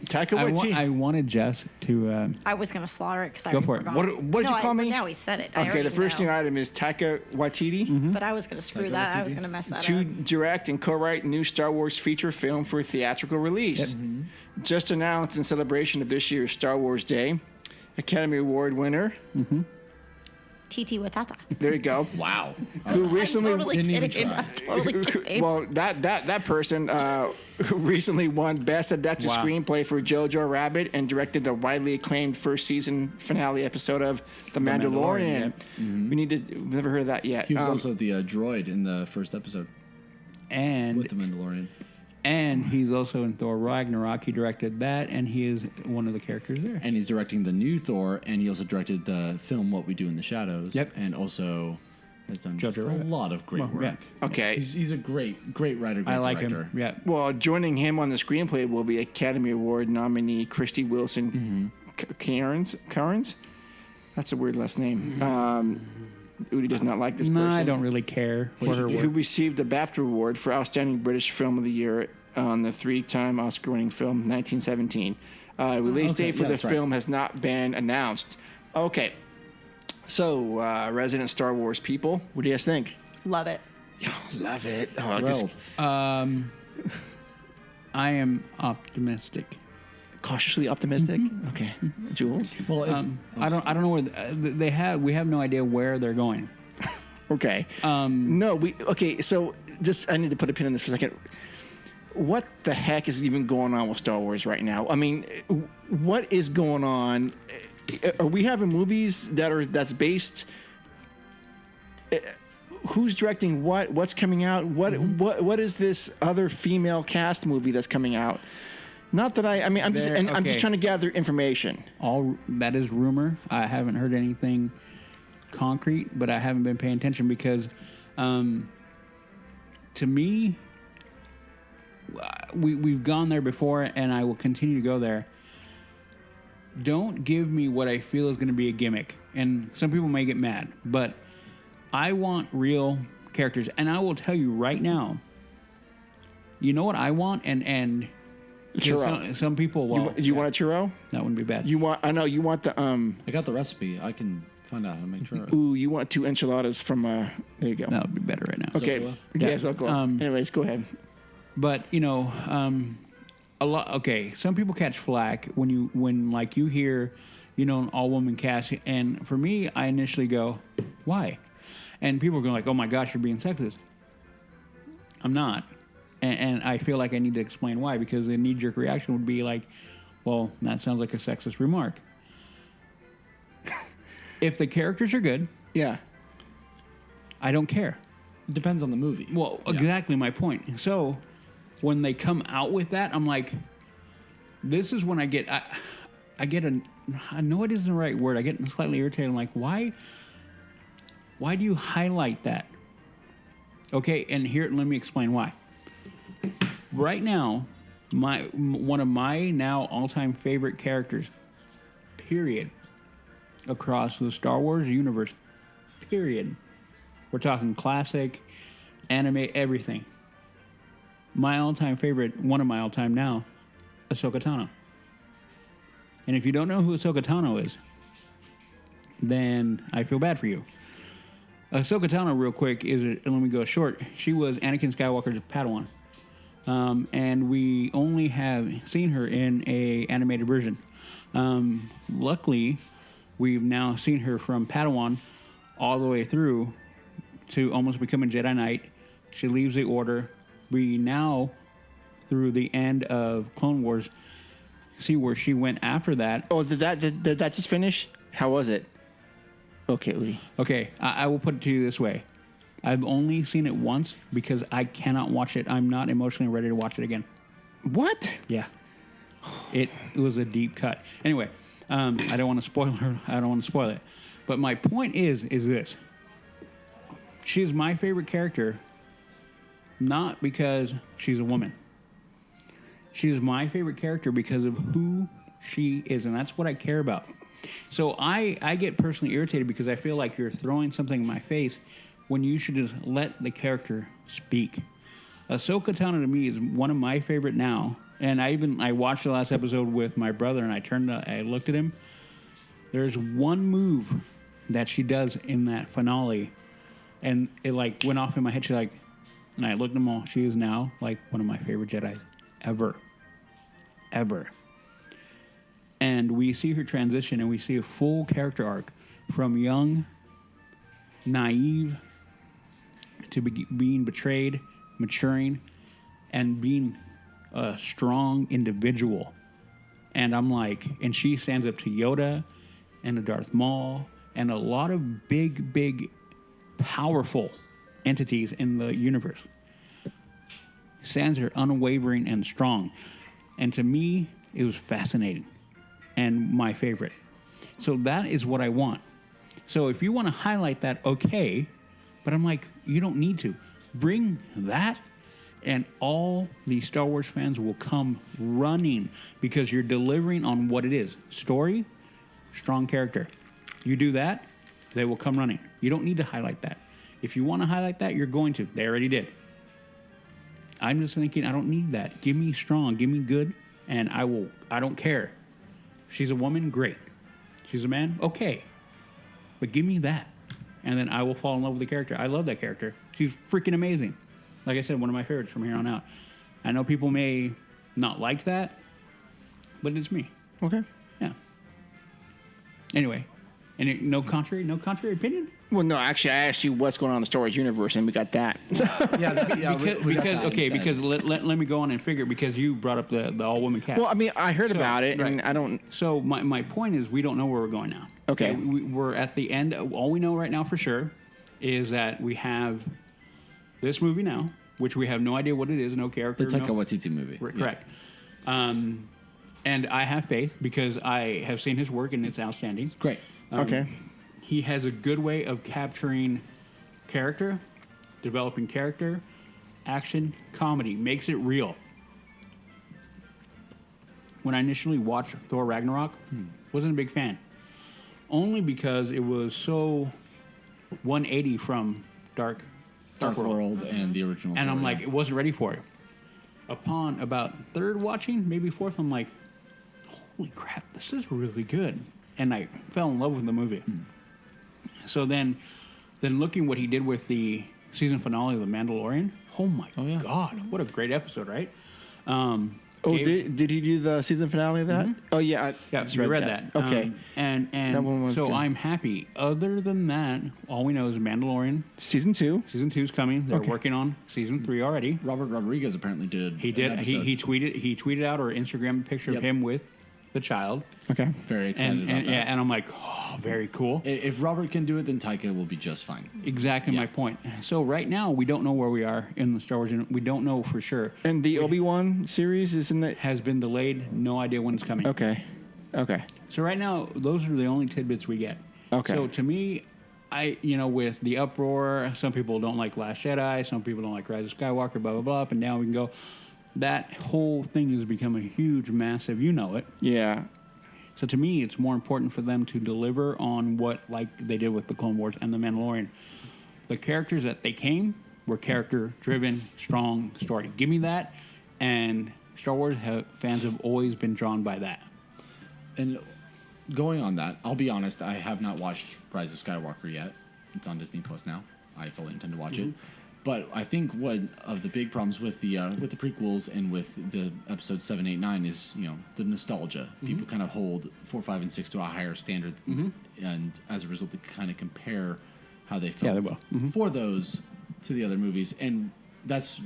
Taika Waititi.
I wanted Jess to.
I was going to slaughter it because I
Go
already
for it.
forgot.
What did you call me?
Now he said it. I
Okay,
already
the first
know.
new item is Taika Waititi
But I was going to screw
Taika
that. I
Waititi.
was going to mess that
to
up.
direct and co-write a new Star Wars feature film for theatrical release. Just announced in celebration of this year's Star Wars Day, Academy Award winner.
Titi Watata.
There you go.
Wow.
Who recently
I'm totally
Didn't even
kidding.
try.
I'm totally kidding.
Well, that person recently won Best Adapted
Wow.
Screenplay for Jojo Rabbit and directed the widely acclaimed first season finale episode of The Mandalorian.
Mandalorian,
We need to. We've never heard of that yet.
He was also the droid in the first episode
And
with the Mandalorian.
and he's also in Thor Ragnarok. He directed that, and he is one of the characters there.
And he's directing the new Thor, and he also directed the film What We Do in the Shadows.
Yep.
And also has done just
Jojo
a
Rabbit.
lot of great
Well,
work.
yeah.
Okay.
He's a great writer, great
I like
director.
him. Yeah.
Well, joining him on the screenplay will be Academy Award nominee Christy Wilson Cairns. That's a weird last name. Udi does not like this
No,
person.
I don't really care for her
Who
work.
received the BAFTA Award for Outstanding British Film of the Year on the three-time Oscar-winning film 1917. Release
Okay,
date for
yeah,
the
that's right.
film has not been announced. Okay, so resident Star Wars people, what do you guys think?
Love it.
Love it. Oh, this-
Thrilled.
I am optimistic.
cautiously optimistic. Okay, Jules.
Well, if,
I don't know where they have. We have no idea where they're going.
Okay. No, we okay. So just I need to put a pin in this for a second. What the heck is even going on with Star Wars right now? I mean, what is going on? Are we having movies that's based? Who's directing what? What's coming out? What is this other female cast movie that's coming out? Not that I'm just
There-
I'm just
okay.
trying to gather information.
All that is rumor. I haven't heard anything concrete, but I haven't been paying attention because, to me, we've gone there before, and I will continue to go there. Don't give me what I feel is going to be a gimmick, and some people may get mad, but I want real characters, and I will tell you right now. You know what I want, and
Churro.
some people. Well,
You want a churro?
that wouldn't be bad.
You want? I know you want the
I got the recipe. I can find out how to make churros.
Ooh, you want 2 enchiladas from there you go.
That would be better right now.
Okay.
Zocalo?
Yes, Zocalo. Anyways, go ahead.
But a lot. Okay, some people catch flack when like you hear, an all-woman cast, and for me, I initially go, why? And people are going like, oh my gosh, you're being sexist. I'm not, and I feel like I need to explain why, because the knee-jerk reaction would be like, well, that sounds like a sexist remark. If the characters are good,
Yeah.
I don't care.
It depends on the movie.
Well,
Yeah.
exactly my point. So when they come out with that, I'm like, this is when I get I know it isn't the right word. I get slightly irritated. I'm like, why do you highlight that? Okay, and let me explain why. Right now, one of my now all-time favorite characters, period, across the Star Wars universe, period. We're talking classic, anime, everything. My all-time favorite, one of my all-time now, Ahsoka Tano. And if you don't know who Ahsoka Tano is, then I feel bad for you. Ahsoka Tano, real quick, let me go short. She was Anakin Skywalker's Padawan. And we only have seen her in a animated version. Luckily, we've now seen her from Padawan all the way through to almost become a Jedi Knight. She leaves the Order. We now, through the end of Clone Wars, see where she went after that.
Oh, did that just finish? How was it? Okay, Udi.
Okay, I will put it to you this way. I've only seen it once because I cannot watch it. I'm not emotionally ready to watch it again.
What?
Yeah. It was a deep cut. Anyway, I don't want to spoil her. I don't want to spoil it. But my point is this. She's my favorite character, not because she's a woman. She's my favorite character because of who she is, and that's what I care about. So I get personally irritated because I feel like you're throwing something in my face when you should just let the character speak. Ahsoka Tano to me is one of my favorite now, and I watched the last episode with my brother, and I looked at him. There's one move that she does in that finale, and it like went off in my head. She's like, and I looked at them all. She is now like one of my favorite Jedi ever. And we see her transition, and we see a full character arc from young, naive, to being betrayed, maturing, and being a strong individual. And I'm like, and she stands up to Yoda and to Darth Maul and a lot of big, powerful entities in the universe. Stands there unwavering and strong. And to me, it was fascinating and my favorite. So that is what I want. So if you want to highlight that, okay. But I'm like, you don't need to. Bring that, and all the Star Wars fans will come running because you're delivering on what it is. Story, strong character. You do that, they will come running. You don't need to highlight that. If you want to highlight that, you're going to. They already did. I'm just thinking, I don't need that. Give me strong, give me good, and I don't care. She's a woman, great. She's a man, okay. But give me that. And then I will fall in love with the character. I love that character. She's freaking amazing. Like I said, one of my favorites from here on out. I know people may not like that, but it's me.
Okay.
Yeah. Anyway, no contrary opinion?
Well, no, actually, I asked you what's going on in the Star Wars universe, and we got that.
Because let me go on and figure, because you brought up the all-woman cast.
Well, I mean, I heard about it, and I don't...
So my point is, we don't know where we're going now.
Okay.
We're at the end. All we know right now for sure is that we have this movie now, which we have no idea what it is, no character.
The Taika Waititi movie.
Correct. And I have faith because I have seen his work, and it's outstanding.
Great.
Okay.
He has a good way of capturing character, developing character, action, comedy, makes it real. When I initially watched Thor Ragnarok, wasn't a big fan. Only because it was so 180 from Dark
World and the original.
And
Thor,
I'm like, it wasn't ready for it. Upon about third watching, maybe fourth, I'm like, holy crap, this is really good. And I fell in love with the movie. So then looking what he did with the season finale of The Mandalorian, oh my God, what a great episode, right?
Did he do the season finale of that? Mm-hmm. Oh, yeah.
I read that.
Okay.
And
that one was
so
good.
I'm happy. Other than that, all we know is Mandalorian.
Season 2.
Season 2 is coming. They're working on season 3 already.
Robert Rodriguez apparently did.
He did. He tweeted out or Instagram a picture of him with the child.
Okay.
Very excited about that.
Yeah, and I'm like, oh, very cool.
If Robert can do it, then Taika will be just fine.
Exactly my point. So right now, we don't know where we are in the Star Wars. We don't know for sure.
And the Obi-Wan series, isn't it?
Has been delayed. No idea when it's coming.
Okay.
So right now, those are the only tidbits we get.
Okay.
So to me, with the uproar, some people don't like Last Jedi, some people don't like Rise of Skywalker, blah, blah, blah, up and down we can go. That whole thing has become a huge, massive, you know it.
Yeah.
So to me, it's more important for them to deliver on what, like they did with the Clone Wars and the Mandalorian. The characters that they came were character-driven, strong story. Give me that, and Star Wars fans have always been drawn by that.
And going on that, I'll be honest, I have not watched Rise of Skywalker yet. It's on Disney Plus now. I fully intend to watch it. But I think one of the big problems with the prequels and with the episodes 7, 8, 9 is the nostalgia. People kind of hold 4, 5, and 6 to a higher standard, and as a result, they kind of compare how they felt
they will. Mm-hmm.
for those to the other movies, and that's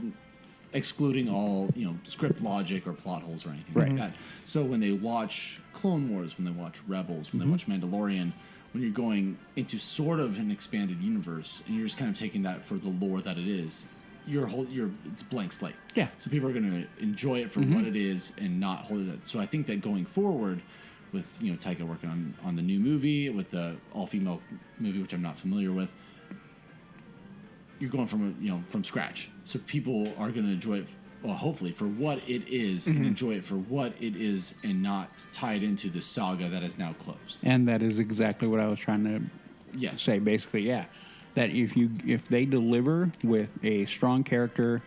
excluding all script logic or plot holes or anything like that. So when they watch Clone Wars, when they watch Rebels, when they watch Mandalorian, when you're going into sort of an expanded universe and you're just kind of taking that for the lore that it is, it's a blank slate.
Yeah.
So people are going to enjoy it for what it is and not hold it. So I think that going forward, with Taika working on the new movie, with the all-female movie, which I'm not familiar with, you're going from scratch. So people are going to enjoy it, well, hopefully for what it is, and enjoy it for what it is, and not tie it into the saga that is now closed.
And that is exactly what I was trying to say. Basically, yeah, that if they deliver with a strong characters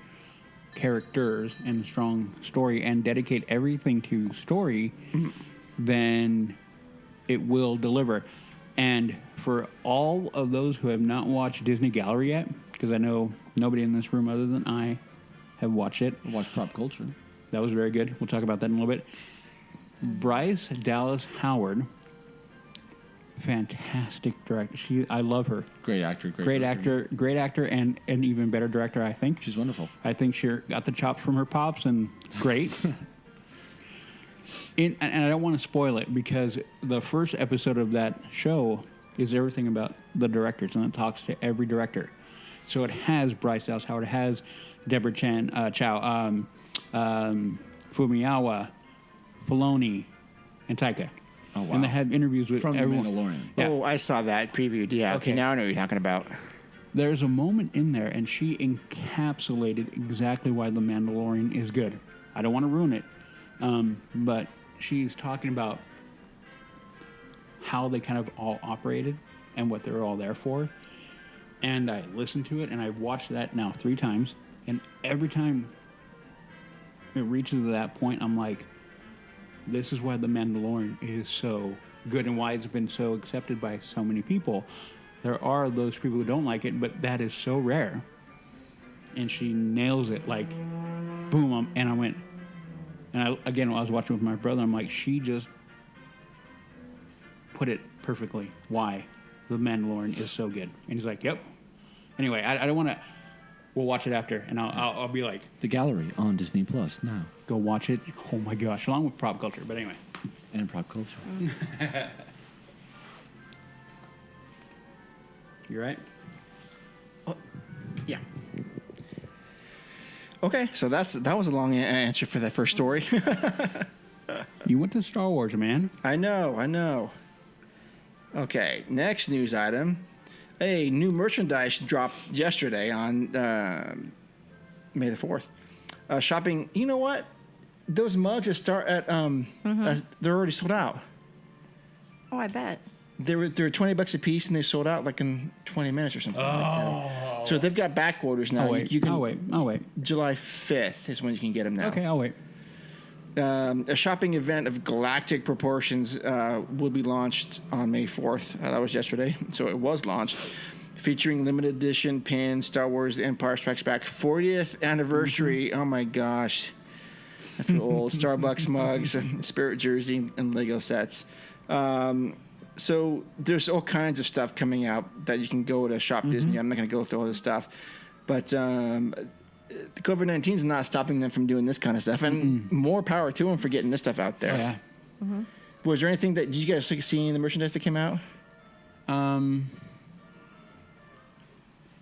and strong story, and dedicate everything to story, then it will deliver. And for all of those who have not watched Disney Gallery yet, because I know nobody in this room other than I have watched it.
Watch Prop Culture.
That was very good. We'll talk about that in a little bit. Bryce Dallas Howard, fantastic director. I love her.
Great actor.
Great actor, and an even better director, I think.
She's wonderful.
I think she got the chops from her pops, and great. And I don't want to spoil it, because the first episode of that show is everything about the directors, and it talks to every director. So it has Bryce Dallas Howard, it has Deborah Chow, Fumiyawa, Filoni, and Taika.
Oh, wow.
And they have interviews with
from
everyone.
The Mandalorian.
Yeah.
Oh, I saw that previewed. Yeah. Okay, now I know what you're talking about.
There's a moment in there, and she encapsulated exactly why The Mandalorian is good. I don't want to ruin it, but she's talking about how they kind of all operated and what they're all there for. And I listened to it, and I've watched that now 3 times. And every time it reaches that point, I'm like, this is why The Mandalorian is so good and why it's been so accepted by so many people. There are those people who don't like it, but that is so rare. And she nails it, like, boom. And I went, and when I was watching with my brother, I'm like, she just put it perfectly. Why The Mandalorian is so good. And he's like, yep. Anyway, I don't want to. We'll watch it after, and I'll be like,
The Gallery on Disney Plus now.
go watch it. Oh my gosh, along with Prop Culture. But anyway,
And Prop Culture.
you right?
Yeah. Okay, so that was a long answer for that first story.
You went to Star Wars, man.
I know. Okay, next news item. A new merchandise dropped yesterday on May the 4th. Shopping, you know what? Those mugs that start at, they're already sold out.
Oh, I bet.
They were $20 a piece, and they sold out like in 20 minutes or something. Like that. So they've got back orders now.
I'll wait.
You can,
I'll wait.
July 5th is when you can get them now.
Okay, I'll wait.
A shopping event of galactic proportions will be launched on May 4th. That was yesterday, so it was launched. Featuring limited edition pins, Star Wars The Empire Strikes Back 40th anniversary. Oh my gosh. I feel old. Starbucks mugs, and Spirit jersey, and Lego sets. So there's all kinds of stuff coming out that you can go to Shop Disney. I'm not going to go through all this stuff. But COVID-19 is not stopping them from doing this kind of stuff. And more power to them for getting this stuff out there.
Oh, yeah.
Was there anything that you guys seen in the merchandise that came out?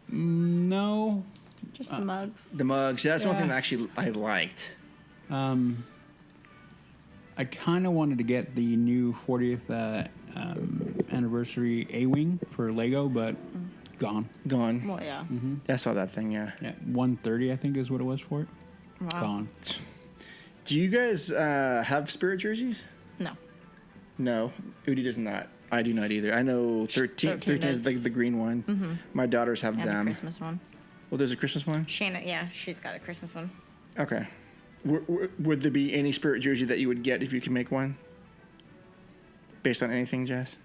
No.
Just the mugs.
The mugs. That's the one thing
Yeah.
that actually I liked.
I kind of wanted to get the new 40th anniversary A-Wing for Lego, but gone.
Gone.
Well, yeah.
I saw that thing, yeah.
Yeah, 130 I think is what it was for it.
Wow.
Gone.
Do you guys have Spirit jerseys?
No.
No. Udi does not. I do not either. I know 13 is the green one. My daughters have
And the
them.
Christmas one.
Well, there's a Christmas one?
Shana, yeah, she's got a Christmas one.
Okay. Would there be any Spirit jersey that you would get if you could make one? Based on anything, Jess?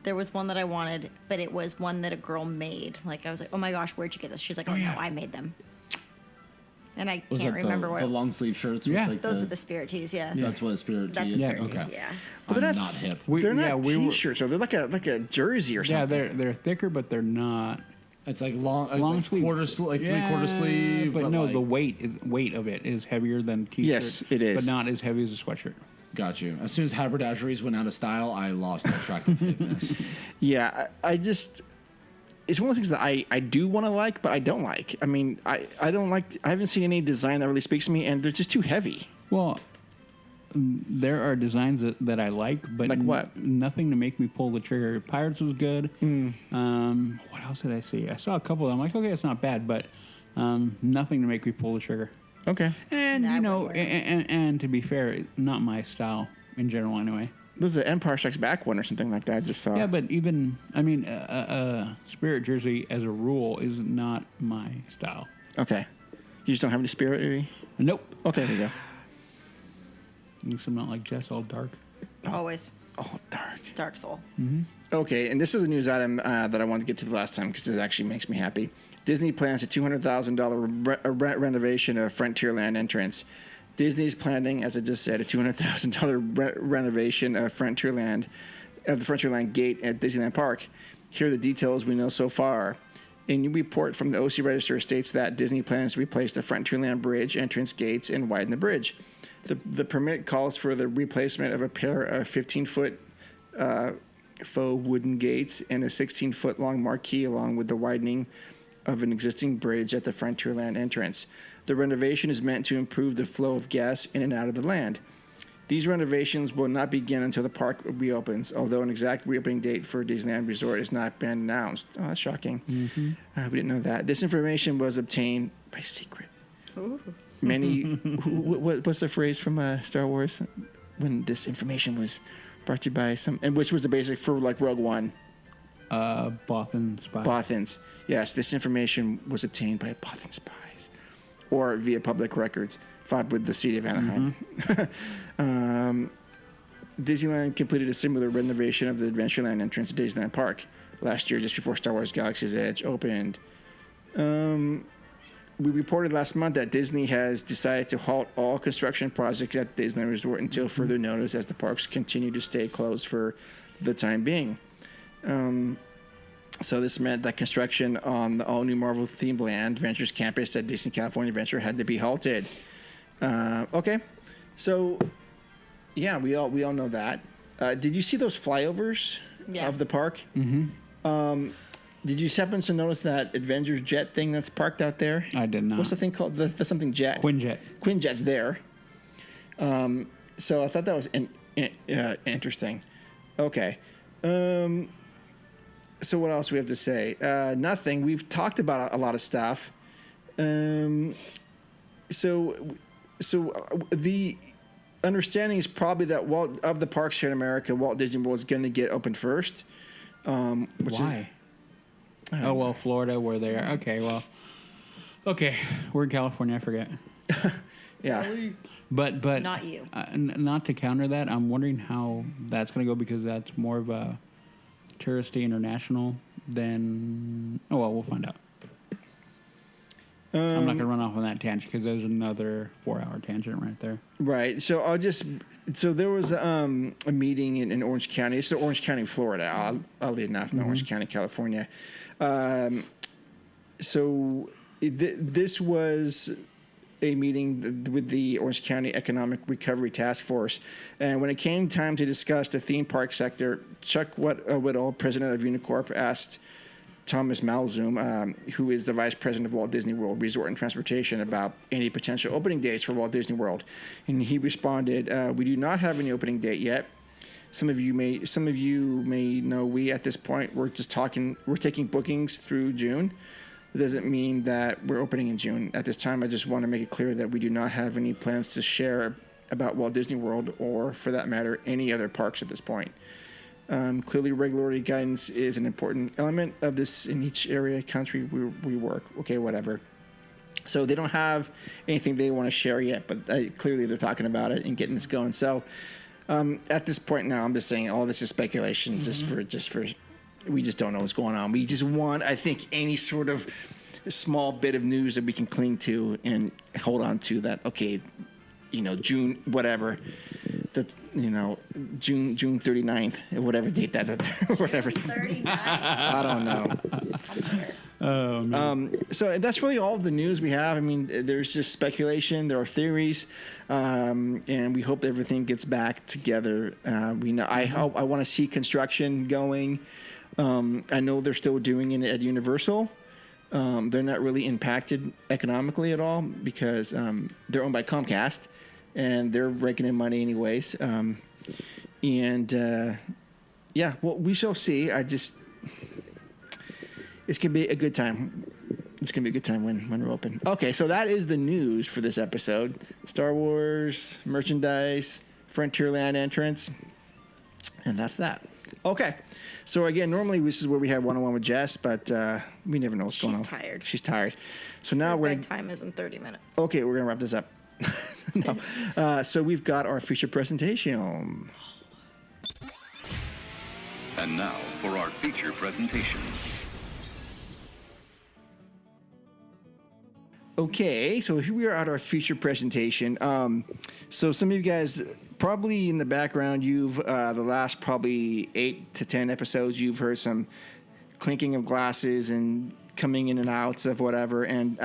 There was one that I wanted, but it was one that a girl made. Like, I was like, oh my gosh, where'd you get this? She's like, oh no, I made them. And I
Was
can't
that
remember
the
what.
long sleeve shirts?
Yeah.
With like
Those are the spirit tees, yeah.
That's what a spirit
That's
tee
a
is.
spirit tee,
Okay.
yeah.
I'm
they're
not hip.
They're not
we were-
T-shirts, so they're like a jersey or something.
Yeah, they're thicker, but they're not
It's like long
long sleeve,
three-quarter sleeve.
But no,
like,
the weight of it is heavier than t-shirt.
Yes, it is.
but not as heavy as a sweatshirt.
got you. As soon as haberdasheries went out of style, I lost all track of fitness.
Yeah, I just. It's one of the things that I do want to like, but I don't like. I mean, I don't like. I haven't seen any design that really speaks to me, and they're just too heavy.
Well, there are designs that I like, but
Like what?
Nothing to make me pull the trigger. Pirates was good. What else did I see? I saw a couple of them. I'm like, okay, it's not bad, but nothing to make me pull the trigger.
Okay.
And
Nah, I
you know,
wouldn't wear it.
and to be fair, not my style in general, anyway.
There's an Empire Strikes Back one or something like that. I just saw.
Yeah, but even Spirit jersey as a rule is not my style.
Okay. You just don't have any spirit, maybe?
Nope.
Okay, there you go.
At least I'm not like Jess, all dark.
Always.
Oh, dark.
Dark soul.
Okay, and this is a news item that I wanted to get to the last time because this actually makes me happy. Disney plans a $200,000 renovation of Frontierland entrance. Disney's planning, as I just said, a $200,000 renovation of the Frontierland gate at Disneyland Park. Here are the details we know so far. A new report from the OC Register states that Disney plans to replace the Frontierland Bridge entrance gates and widen the bridge. The permit calls for the replacement of a pair of 15-foot faux wooden gates and a 16-foot long marquee, along with the widening of an existing bridge at the Frontierland entrance. The renovation is meant to improve the flow of guests in and out of the land. These renovations will not begin until the park reopens, although an exact reopening date for Disneyland Resort has not been announced. Oh, that's shocking. We didn't know that. This information was obtained by secret.
Ooh.
What's the phrase from Star Wars when this information was brought to you by some, and which was the basic for like Rogue One?
Bothan spies.
Bothans. Yes, this information was obtained by Bothan spies or via public records filed with the city of Anaheim. Disneyland completed a similar renovation of the Adventureland entrance to Disneyland Park last year, just before Star Wars Galaxy's Edge opened. We reported last month that Disney has decided to halt all construction projects at Disneyland Resort until further notice, as the parks continue to stay closed for the time being. So this meant that construction on the all-new Marvel-themed Land Ventures campus at Disney California Adventure had to be halted. Okay, so yeah, we all know that. Did you see those flyovers of the park? Mm-hmm. Did you happen to notice that Avengers jet thing that's parked out there?
I did not.
What's the thing called? The something jet.
Quinjet.
Quinjet's there. So I thought that was interesting. Okay. So what else do we have to say? Nothing. We've talked about a lot of stuff. So the understanding is probably that of the parks here in America, Walt Disney World is going to get opened first.
Why? Oh, well, Florida, where they are. Okay, we're in California, I forget.
Yeah.
But
Not you.
Not to counter that, I'm wondering how that's going to go, because that's more of a touristy international than... Oh, well, we'll find out. I'm not going to run off on that tangent, because there's another 4-hour tangent right there.
Right. So there was a meeting in Orange County. It's Orange County, Florida, oddly enough, not Orange County, California. This was a meeting with the Orange County Economic Recovery Task Force. And when it came time to discuss the theme park sector, Chuck Whittle, president of Unicorp, asked Thomas Malzoom, who is the vice president of Walt Disney World Resort and Transportation, about any potential opening dates for Walt Disney World. And he responded, "We do not have any opening date yet. Some of you may know we at this point we're taking bookings through June. It doesn't mean that we're opening in June. At this time, I just want to make it clear that we do not have any plans to share about Walt Disney World, or for that matter, any other parks at this point. Clearly, regulatory guidance is an important element of this in each area, country we work." Okay, whatever. So they don't have anything they want to share yet, but clearly they're talking about it and getting this going. So at this point now, I'm just saying all this is speculation, just for we just don't know what's going on. We just want, I think, any sort of small bit of news that we can cling to and hold on to. That okay, June whatever, June 39th, whatever date that whatever.
39.
I don't know.
Oh, man.
So that's really all the news we have. I mean, there's just speculation. There are theories, and we hope everything gets back together. I want to see construction going. I know they're still doing it at Universal. They're not really impacted economically at all because they're owned by Comcast, and they're raking in money anyways. Yeah, well, we shall see. It's going to be a good time. It's going to be a good time when we're open. Okay, so that is the news for this episode. Star Wars, merchandise, Frontierland entrance, and that's that. Okay, so again, normally this is where we have one-on-one with Jess, but we never know what's going on.
She's tired.
She's tired. So now we're going to...
Bedtime is in 30 minutes.
Okay, we're going to wrap this up. No. So we've got our feature presentation.
And now for our feature presentation.
Okay, so here we are at our feature presentation. So some of you guys, probably in the background, you've the last probably 8 to 10 episodes, you've heard some clinking of glasses and coming in and outs of whatever. And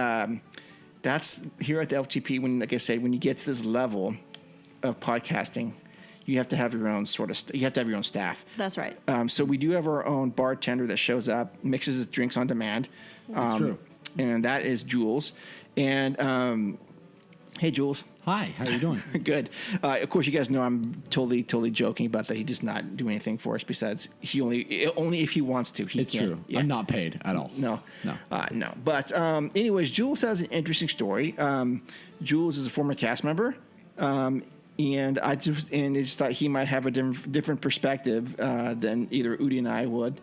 that's here at the LTP. When, like I said, when you get to this level of podcasting, you have to have your own you have to have your own staff.
That's right.
So we do have our own bartender that shows up, mixes his drinks on demand.
That's true.
And that is Jules. And hey, Jules.
Hi, how you doing?
Good. Of course, you guys know I'm totally joking about that. He does not do anything for us besides only if he wants to.
It's true. Yeah. I'm not paid at all.
No. But anyways, Jules has an interesting story. Jules is a former cast member. And I just thought he might have a different perspective than either Udi and I would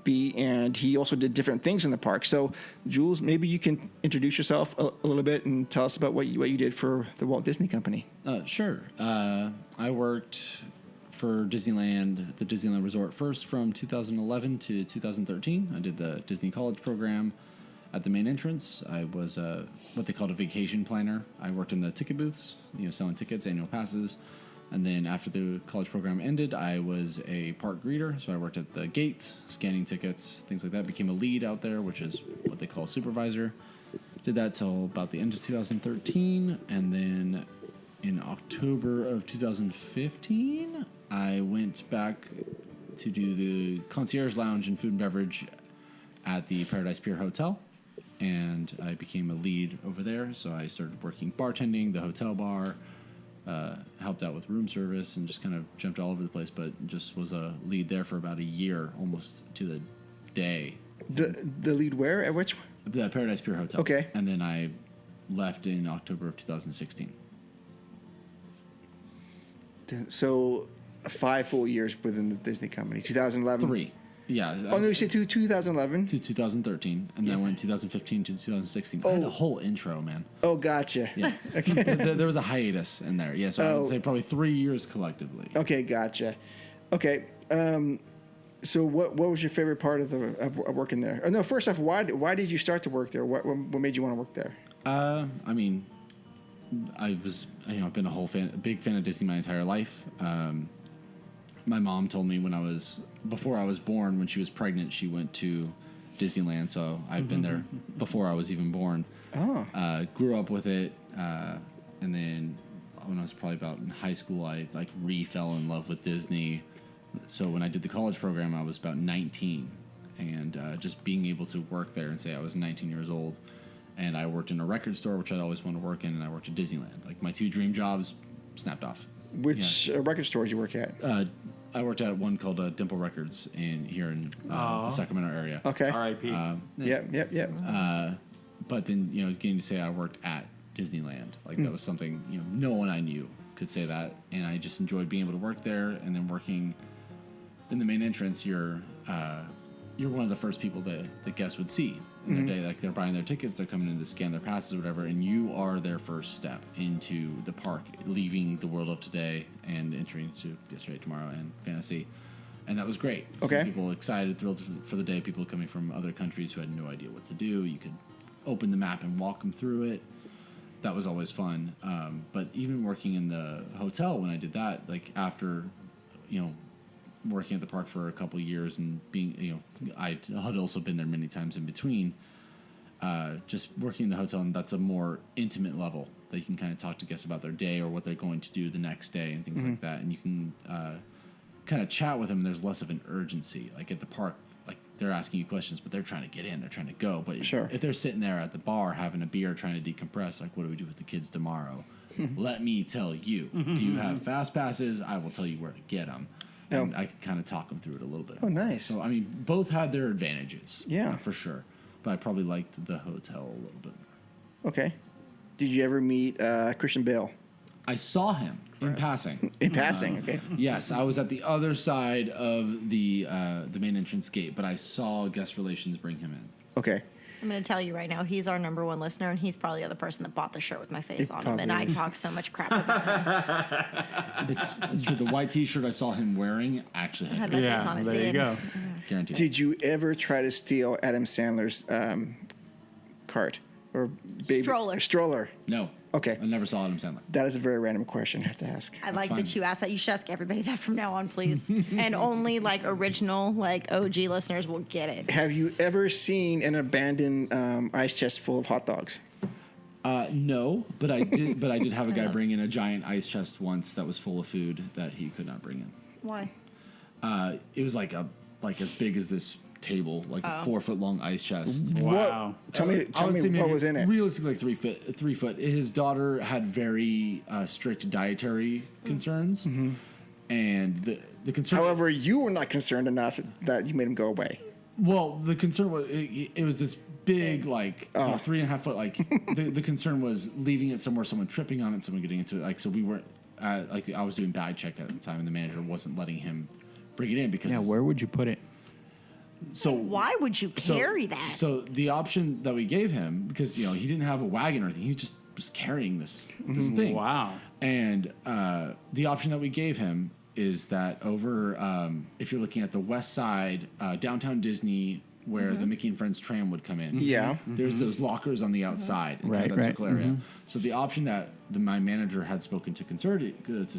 be, and he also did different things in the park. So, Jules, maybe you can introduce yourself a little bit and tell us about what you did for the Walt Disney Company.
Sure. I worked for Disneyland, the Disneyland Resort, first from 2011 to 2013. I did the Disney College program at the main entrance. I was what they called a vacation planner. I worked in the ticket booths, selling tickets, annual passes. And then after the college program ended, I was a park greeter. So I worked at the gate, scanning tickets, things like that. Became a lead out there, which is what they call a supervisor. Did that till about the end of 2013. And then in October of 2015, I went back to do the concierge lounge and food and beverage at the Paradise Pier Hotel. And I became a lead over there. So I started working bartending, the hotel bar, helped out with room service, and just kind of jumped all over the place, but just was a lead there for about a year, almost to the day.
The lead where? At which?
The Paradise Pier Hotel.
Okay.
And then I left in October of 2016.
So 5 full years within the Disney company. 2011?
3. Yeah.
Oh, no, you said 2011?
To 2013, and then I went 2015 to 2016. I had a whole intro, man.
Oh, gotcha.
Yeah. Okay. There was a hiatus in there. Yeah, so I would say probably 3 years collectively.
Okay, gotcha. Okay. So what was your favorite part of working there? Oh, no, first off, why did you start to work there? What made you want to work there?
I mean, I've been a big fan of Disney my entire life. My mom told me before I was born, when she was pregnant, she went to Disneyland. So I've been there before I was even born. Oh. Grew up with it. And then when I was probably about in high school, I fell in love with Disney. So when I did the college program, I was about 19. And just being able to work there and say I was 19 years old. And I worked in a record store, which I'd always wanted to work in. And I worked at Disneyland. Like my 2 dream jobs snapped off.
Which record stores you work at?
I worked at one called Dimple Records here in the Sacramento area.
Okay.
R.I.P.
Yep.
But then, getting to say I worked at Disneyland, that was something, no one I knew could say that. And I just enjoyed being able to work there. And then working in the main entrance, you're one of the first people that the guests would see in their day. Like they're buying their tickets, they're coming in to scan their passes or whatever, and you are their first step into the park, leaving the world of today and entering to yesterday, tomorrow, and fantasy. And that was great.
Okay.
Some people excited, thrilled for the day, people coming from other countries who had no idea what to do. You could open the map and walk them through it. That was always fun. But even working in the hotel when I did that, like after, working at the park for a couple of years and being, I had also been there many times in between. Just working in the hotel, and that's a more intimate level that you can kind of talk to guests about their day or what they're going to do the next day and things like that. And you can kind of chat with them, and there's less of an urgency. Like at the park, like they're asking you questions, but they're trying to get in, they're trying to go. But if they're sitting there at the bar having a beer, trying to decompress, like what do we do with the kids tomorrow? Let me tell you. Do you have fast passes? I will tell you where to get them. And I could kind of talk them through it a little bit.
Oh, nice.
So, I mean, both had their advantages.
Yeah.
For sure. But I probably liked the hotel a little bit more.
Okay. Did you ever meet Christian Bale?
I saw him in passing.
In passing, okay.
Yes, I was at the other side of the main entrance gate, but I saw guest relations bring him in.
Okay.
I'm going to tell you right now, he's our number one listener, and he's probably the other person that bought the shirt with my face on him, and I talk so much crap about him.
It's true. The white T-shirt I saw him wearing actually had
my face on it.
There you go.
Guaranteed.
Did you ever try to steal Adam Sandler's cart or baby stroller?
No.
Okay.
I never saw Adam Sandler.
That is a very random question I have to ask.
I like that you asked that. You should ask everybody that from now on, please. And only like original, like OG listeners will get it.
Have you ever seen an abandoned ice chest full of hot dogs?
No, but I did. But I did have a guy bring in a giant ice chest once that was full of food that he could not bring in.
Why?
It was like as big as this table, like a 4-foot long ice chest.
Wow.
Tell me what was in it.
Realistically, like 3 foot. His daughter had very strict dietary concerns, and the concern.
However, you were not concerned enough that you made him go away.
Well, the concern was it was this big, like 3.5 foot. Like the concern was leaving it somewhere, someone tripping on it, someone getting into it. Like so, we weren't. Like I was doing bag check at the time, and the manager wasn't letting him bring it in because.
Yeah, where would you put it?
So
why would you carry that?
So the option that we gave him, because he didn't have a wagon or anything, he just was carrying this thing.
Wow.
And the option that we gave him is that over, if you're looking at the west side, downtown Disney, where the Mickey and Friends tram would come in.
Yeah.
There's those lockers on the outside in that circle area. So the option that my manager had spoken to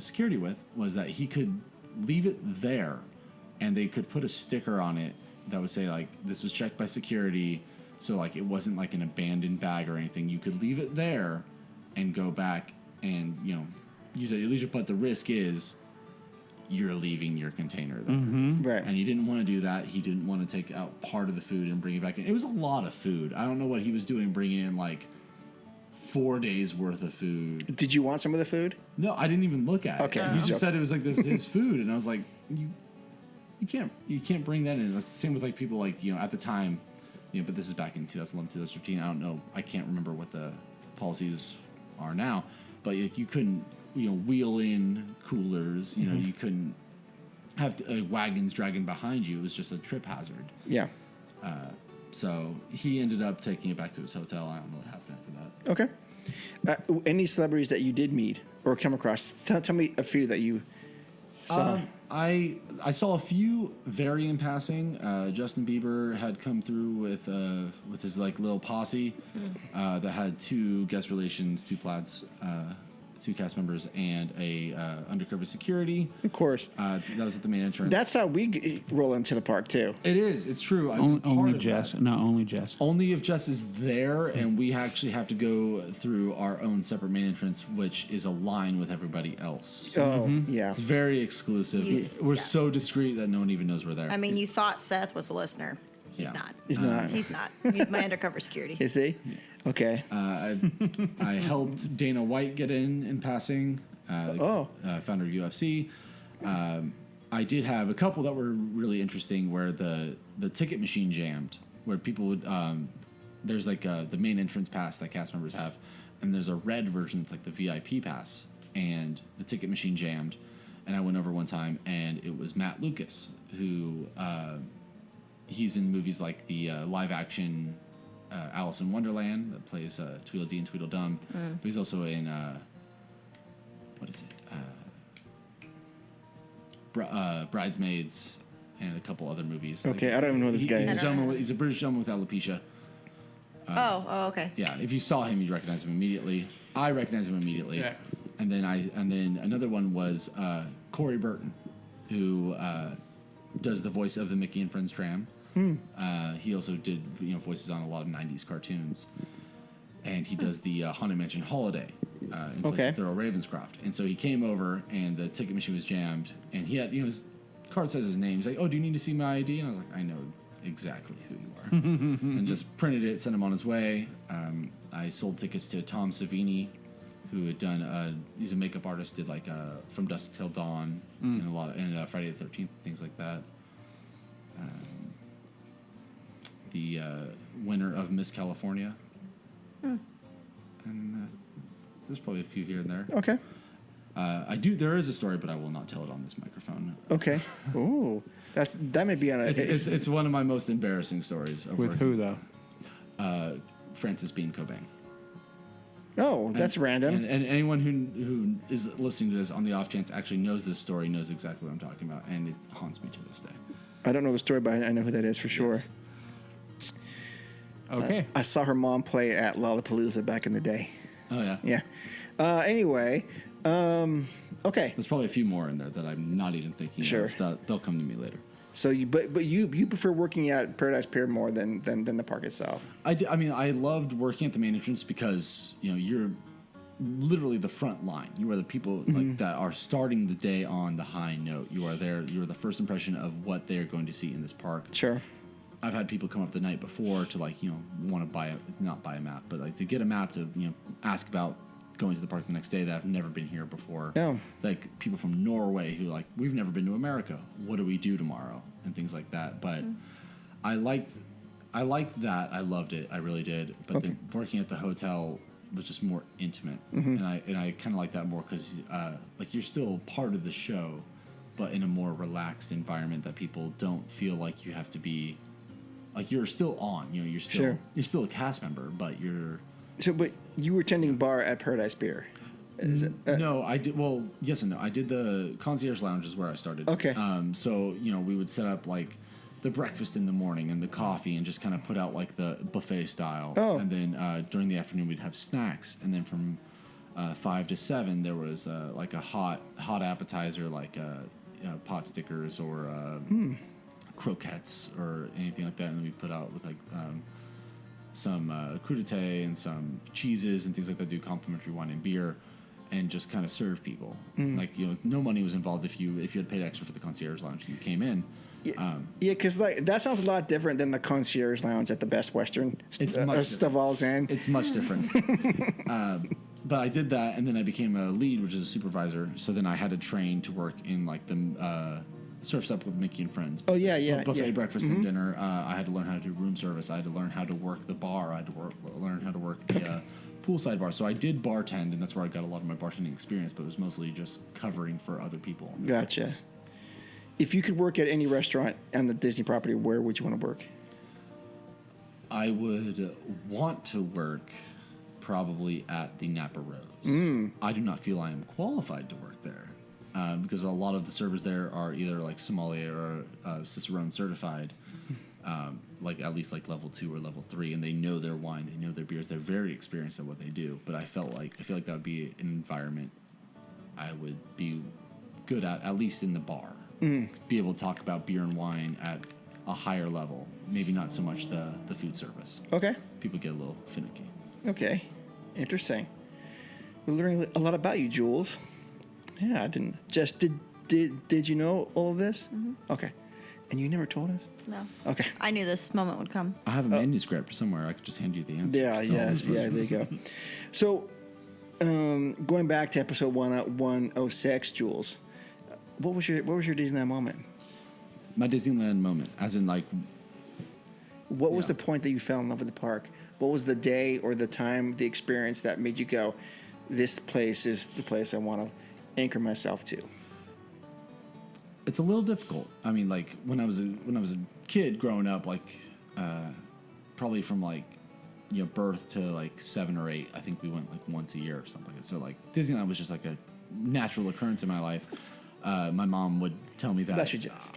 security with was that he could leave it there, and they could put a sticker on it that would say like this was checked by security, so like it wasn't like an abandoned bag or anything. You could leave it there and go back and use it at leisure, but the risk is you're leaving your container there.
Right.
And he didn't want to do that. He didn't want to take out part of the food and bring it back in. It was a lot of food. I don't know what he was doing, bringing in like 4 days worth of food.
Did you want some of the food?
No, I didn't even look at it.
Okay.
He just said it was like this his food, and I was like, you can't bring that in. That's the same with like people like at the time, but this is back in 2011, 2013. I don't know. I can't remember what the policies are now, but like, you couldn't wheel in coolers. You couldn't have wagons dragging behind you. It was just a trip hazard.
Yeah.
So he ended up taking it back to his hotel. I don't know what happened after that.
Okay. Any celebrities that you did meet or come across? Tell me a few that you saw.
I saw a few very in passing. Justin Bieber had come through with his like little posse that had 2 guest relations, 2 plaids, 2 cast members, and a undercover security.
Of course.
That was at the main entrance.
That's how we roll into the park too.
It is. It's true.
Only Jess. Not only Jess.
Only if Jess is there, and we actually have to go through our own separate main entrance, which is a line with everybody else.
Oh, yeah.
It's very exclusive. We're so discreet that no one even knows we're there.
I mean, you thought Seth was a listener. He's
Yeah.
not.
He's not.
He's not. He's my undercover security.
Is he? Okay.
I helped Dana White get in passing. Founder of UFC. I did have a couple that were really interesting where the ticket machine jammed, where people would there's like the main entrance pass that cast members have, and there's a red version. It's like the VIP pass, and the ticket machine jammed. And I went over one time, and it was Matt Lucas, who he's in movies like the live action Alice in Wonderland that plays Tweedledee and Tweedledum, but he's also in what is it? Bridesmaids and a couple other movies.
Okay, I don't even know who this guy is.
He's a British gentleman with alopecia.
Okay.
Yeah, if you saw him, you'd recognize him immediately. I recognize him immediately.
Yeah.
And then another one was Corey Burton, who does the voice of the Mickey and Friends tram. He also did voices on a lot of '90s cartoons, and he does the Haunted Mansion Holiday in place of Thurl Ravenscroft. And so he came over, and the ticket machine was jammed, and he had his card says his name. He's like, "Oh, do you need to see my ID?" And I was like, "I know exactly who you are," and just printed it, sent him on his way. I sold tickets to Tom Savini, who had done he's a makeup artist, did like From Dusk Till Dawn and Friday the 13th, things like that. The winner of Miss California, and there's probably a few here and there.
Okay.
There is a story, but I will not tell it on this microphone.
Okay. Ooh, that may be on a.
It's one of my most embarrassing stories.
With who though?
Francis Bean Cobain.
Oh, that's random.
And anyone who is listening to this on the off chance actually knows this story knows exactly what I'm talking about, and it haunts me to this day.
I don't know the story, but I know who that is for sure.
Yes.
Okay.
I saw her mom play at Lollapalooza back in the day.
Oh yeah.
Yeah. Anyway. Okay.
There's probably a few more in there that I'm not even thinking of. They'll come to me later.
So you prefer working at Paradise Pier more than the park itself?
I mean, I loved working at the main entrance because you're literally the front line. You are the people like that are starting the day on the high note. You are there. You're the first impression of what they're going to see in this park.
Sure.
I've had people come up the night before to want to not buy a map, but like to get a map to ask about going to the park the next day that have never been here before.
No.
Like people from Norway who we've never been to America. What do we do tomorrow? And things like that. But I liked that. I loved it. I really did. But working at the hotel was just more intimate, and I kind of like that more because you're still part of the show, but in a more relaxed environment that people don't feel like you have to be. Like you're still on, you're still a cast member, but you're.
So, but you were tending bar at Paradise Pier.
No, I did. Well, yes and no. I did the concierge lounge is where I started.
Okay.
So we would set up like the breakfast in the morning and the coffee, and just kind of put out like the buffet style.
Oh.
And then during the afternoon we'd have snacks, and then from 5 to 7 there was like a hot appetizer, like pot stickers or. Croquettes or anything like that, and then we put out with some crudité and some cheeses and things like that. Do complimentary wine and beer, and just kind of serve people. No money was involved if you had paid extra for the concierge lounge. You came in.
Yeah, because that sounds a lot different than the concierge lounge at the Best Western.
It's much
Staval's Inn.
It's much different. But I did that, and then I became a lead, which is a supervisor. So then I had to train to work in like the. Surfs Up with Mickey and Friends.
Oh, yeah.
Buffet breakfast and dinner. I had to learn how to do room service. I had to learn how to work the bar. I had to learn how to work the poolside bar. So I did bartend, and that's where I got a lot of my bartending experience, but it was mostly just covering for other people.
Gotcha.
Breakfast.
If you could work at any restaurant on the Disney property, where would you want to work?
I would want to work probably at the Napa Rose. I do not feel I am qualified to work there. Because a lot of the servers there are either like sommelier or Cicerone certified, like at least like level 2 or level 3, and they know their wine, they know their beers, they're very experienced at what they do. But I feel like that would be an environment I would be good at least in the bar. Be able to talk about beer and wine at a higher level, maybe not so much the food service.
Okay.
People get a little finicky.
Okay, interesting. We're learning a lot about you, Jules. Yeah, I didn't. Jess, did you know all of this? Mm-hmm. Okay. And you never told us?
No.
Okay.
I knew this moment would come.
I have a manuscript somewhere. I could just hand you the answer.
Yeah, there you go. So, going back to episode 106, Jules, what was your Disneyland moment?
My Disneyland moment, as in like...
What was the point that you fell in love with the park? What was the day or the time, the experience that made you go, this place is the place I want to anchor myself to?
It's a little difficult. I mean, like when I was a kid growing up, like probably from like birth to like 7 or 8, I think we went like once a year or something like that. So like Disneyland was just like a natural occurrence in my life. My mom would tell me that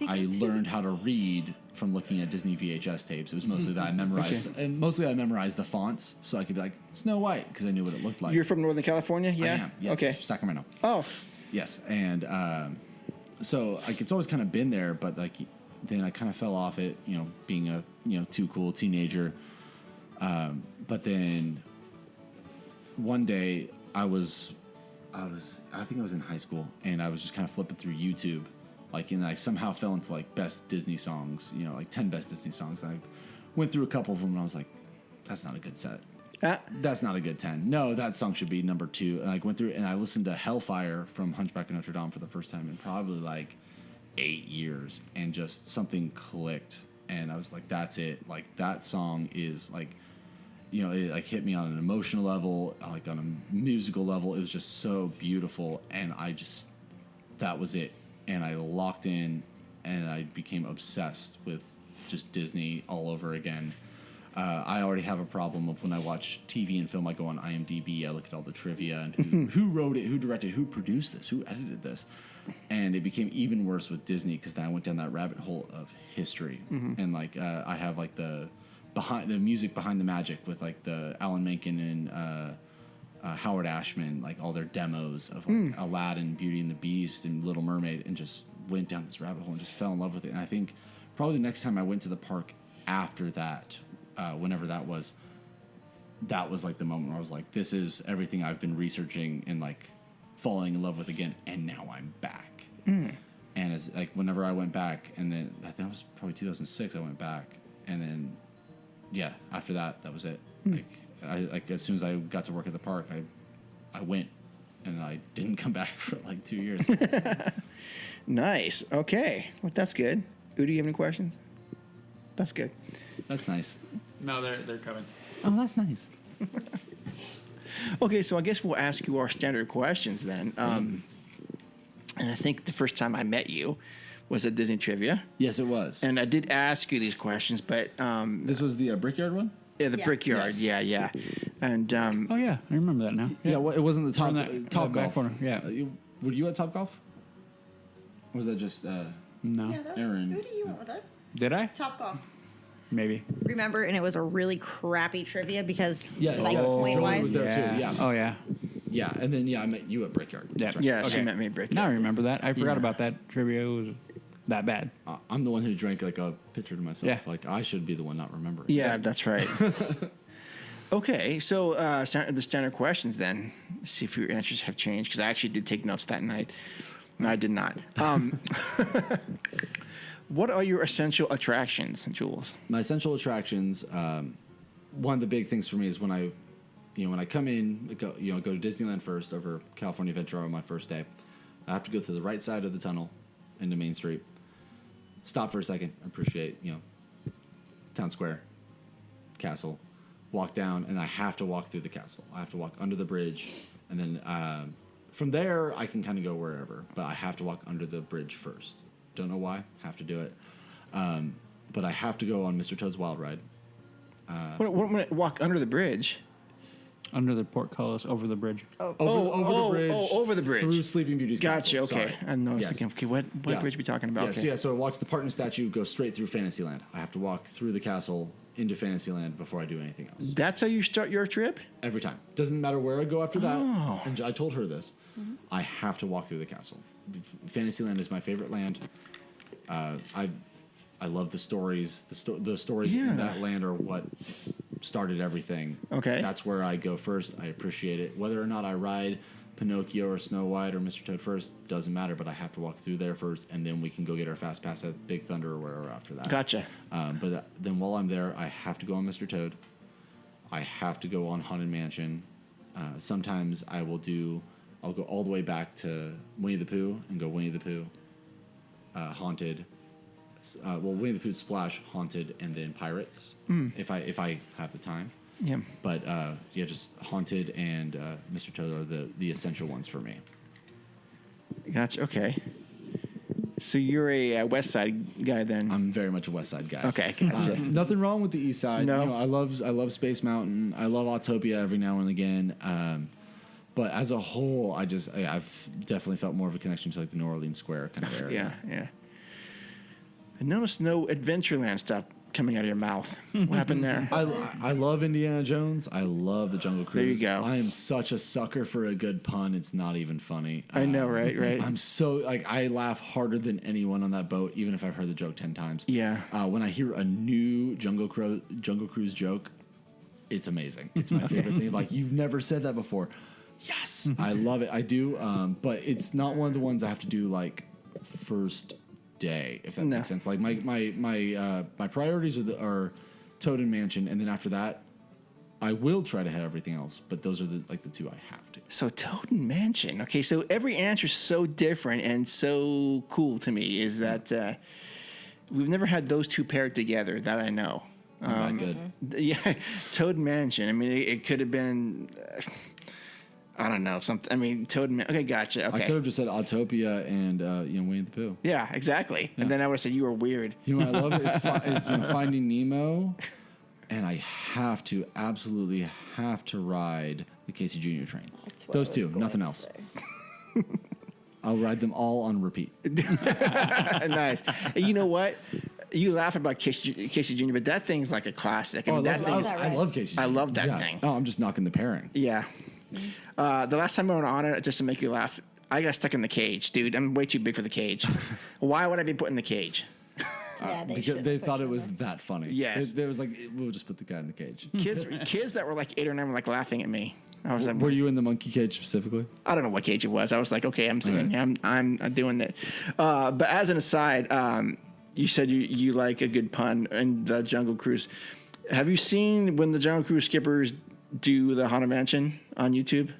I learned how to read from looking at Disney VHS tapes. It was mostly that I memorized, and mostly I memorized the fonts so I could be like Snow White because I knew what it looked like.
You're from Northern California, yeah?
I am. Yes,
Okay.
Sacramento.
Oh,
Yes, and so like it's always kind of been there, but like then I kind of fell off it, being a too cool teenager. But then one day I think I was in high school, and I was just kind of flipping through YouTube, and I somehow fell into like best Disney songs, like 10 best Disney songs. And I went through a couple of them, and I was like, that's not a good set. That's not a good 10. No, that song should be number 2. And I went through and I listened to Hellfire from Hunchback of Notre Dame for the first time in probably like 8 years, and just something clicked, and I was like, that's it. Like that song is like, it like hit me on an emotional level, like on a musical level. It was just so beautiful, and that was it. And I locked in, and I became obsessed with just Disney all over again. I already have a problem of when I watch TV and film, I go on IMDb, I look at all the trivia and who wrote it, who directed, who produced this, who edited this. And it became even worse with Disney because then I went down that rabbit hole of history. And like I have like the music behind the magic with like the Alan Menken and Howard Ashman, like all their demos of like Aladdin, Beauty and the Beast, and Little Mermaid, and just went down this rabbit hole and just fell in love with it. And I think probably the next time I went to the park after that, whenever that was like the moment where I was like, this is everything I've been researching and like falling in love with again, and now I'm back. And it's like whenever I went back, and then I think it was probably 2006 I went back, and then after that was it. Like as soon as I got to work at the park, I went, and I didn't come back for like 2 years.
nice. Okay, well, that's good. Udi, you have any questions? That's good.
That's nice.
No, they're coming.
Oh, that's nice.
Okay, so I guess we'll ask you our standard questions then. And I think the first time I met you was at Disney Trivia.
Yes, it was.
And I did ask you these questions, but this
was the Brickyard one.
Yeah, the Brickyard.
Yes.
Yeah. And
oh yeah, I remember that now.
Yeah, well, it wasn't the Top
back
Golf.
corner. Yeah.
Were you at Top Golf? Or was that just
no?
Yeah,
Aaron.
Udi, you went with us.
Did I?
Top Golf.
Maybe.
Remember, and it was a really crappy trivia because like
Joey
weight-wise.
was there too. Yeah.
Oh yeah.
Yeah, and then I met you at Brickyard.
Yeah.
That's right.
yeah, she met me at Brickyard.
Now I remember that. I forgot about that trivia. It was that bad.
I'm the one who drank like a pitcher to myself.
Yeah.
Like I should be the one not remembering.
Yeah, that's right. Okay, so the standard questions then. Let's see if your answers have changed, because I actually did take notes that night. No, I did not. What are your essential attractions, Jules?
My essential attractions. One of the big things for me is when I come in, go to Disneyland first over California Adventure on my first day. I have to go through the right side of the tunnel into Main Street. Stop for a second, appreciate Town Square, Castle. Walk down, and I have to walk through the castle. I have to walk under the bridge, and then from there I can kind of go wherever. But I have to walk under the bridge first. Don't know why. Have to do it. But I have to go on Mr. Toad's Wild Ride.
What walk under the bridge?
Under the portcullis, over the bridge.
Over the bridge.
Over the bridge.
Through Sleeping Beauty's
Gotcha.
castle.
Okay.
Sorry.
I know. I was
Yes.
thinking, okay, what bridge are we talking about?
Yes,
Okay.
yeah. So I walk to the Partner statue, go straight through Fantasyland. I have to walk through the castle into Fantasyland before I do anything else.
That's how you start your trip?
Every time. Doesn't matter where I go after that.
Oh.
And I told her this. I have to walk through the castle. Fantasyland is my favorite land. I love the stories. The stories in that land are what started everything.
Okay.
That's where I go first. I appreciate it. Whether or not I ride Pinocchio or Snow White or Mr. Toad first, doesn't matter, but I have to walk through there first, and then we can go get our Fast Pass at Big Thunder or wherever after that.
Gotcha.
But then while I'm there, I have to go on Mr. Toad. I have to go on Haunted Mansion. Sometimes I'll go all the way back to Winnie the Pooh and go Winnie the Pooh, Haunted. Winnie the Pooh, Splash, Haunted, and then Pirates, if I have the time.
Yeah.
But just Haunted and Mr. Toad are the essential ones for me.
Gotcha. Okay. So you're a West Side guy then?
I'm very much a West Side guy.
Okay, gotcha.
Nothing wrong with the East Side.
No.
I love Space Mountain. I love Autopia every now and again. But as a whole, I've definitely felt more of a connection to like the New Orleans Square kind of area.
Yeah. I noticed no Adventureland stuff coming out of your mouth. What happened there?
I love Indiana Jones. I love the Jungle Cruise.
There you go.
I am such a sucker for a good pun. It's not even funny.
I know, right?
I'm so I laugh harder than anyone on that boat, even if I've heard the joke 10 times.
Yeah.
When I hear a new Jungle Cruise joke, it's amazing. It's my favorite thing. Like, you've never said that before. Yes, I love it. I do. But it's not one of the ones I have to do like first day, if that makes sense. Like my priorities are Toad and Mansion, and then after that, I will try to hit everything else. But those are the two I have to.
So Toad and Mansion. Okay, so every answer is so different and so cool to me. Is that we've never had those two paired together that I know.
Not good.
Yeah, Toad and Mansion. I mean, it could have been. I don't know, something. I mean, Toad and okay, gotcha. Okay,
I could have just said Autopia and Winnie the Pooh.
Yeah, exactly. Yeah. And then I would have said you were weird.
You know what I love is Finding Nemo, and I absolutely have to ride the Casey Jr. train. Those two, nothing else. I'll ride them all on repeat.
Nice. And you know what? You laugh about Casey Jr., but that thing's like a classic. I
love Casey Jr.
I love that thing.
Oh, I'm just knocking the pairing.
Yeah. The last time I went on it, just to make you laugh, I got stuck in the cage, dude. I'm way too big for the cage. Why would I be put in the cage?
Because they thought it was that funny.
Yes.
They was like, we'll just put the guy in the cage.
Kids that were like 8 or 9 were like laughing at me. I was like,
were you in the monkey cage specifically?
I don't know what cage it was. I was like, okay, I'm sitting here. I'm doing that. But as an aside, you said you like a good pun in the Jungle Cruise. Have you seen when the Jungle Cruise skippers do the Haunted Mansion on YouTube?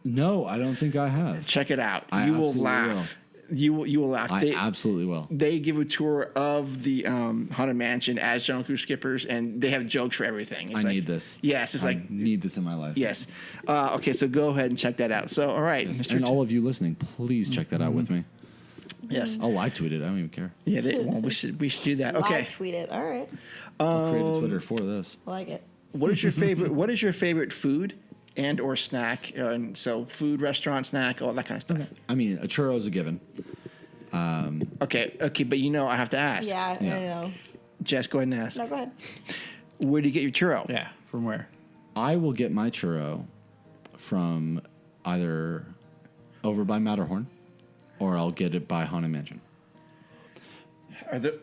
No, I don't think I have.
Check it out. You will laugh. You will laugh.
I absolutely will.
They give a tour of the Haunted Mansion as Jungle Cruise skippers, and they have jokes for everything. It's
need this.
Yes, it's
I need this in my life.
Yes. Okay, so go ahead and check that out. So, all right.
Yes. And all of you listening, please check that out with me.
Yes.
I'll live tweet it. I don't even care.
Yeah, we should do that. Okay.
Live tweet it. All right.
I'll create a Twitter for this.
I like it.
What is your favorite food and or snack? And so food, restaurant, snack, all that kind of stuff.
Okay. I mean, a churro is a given.
Okay, but I have to ask.
Yeah, I know.
Jess, go ahead and ask.
No, go ahead.
Where do you get your churro?
Yeah, from where?
I will get my churro from either over by Matterhorn, or I'll get it by Haunted Mansion.
Are the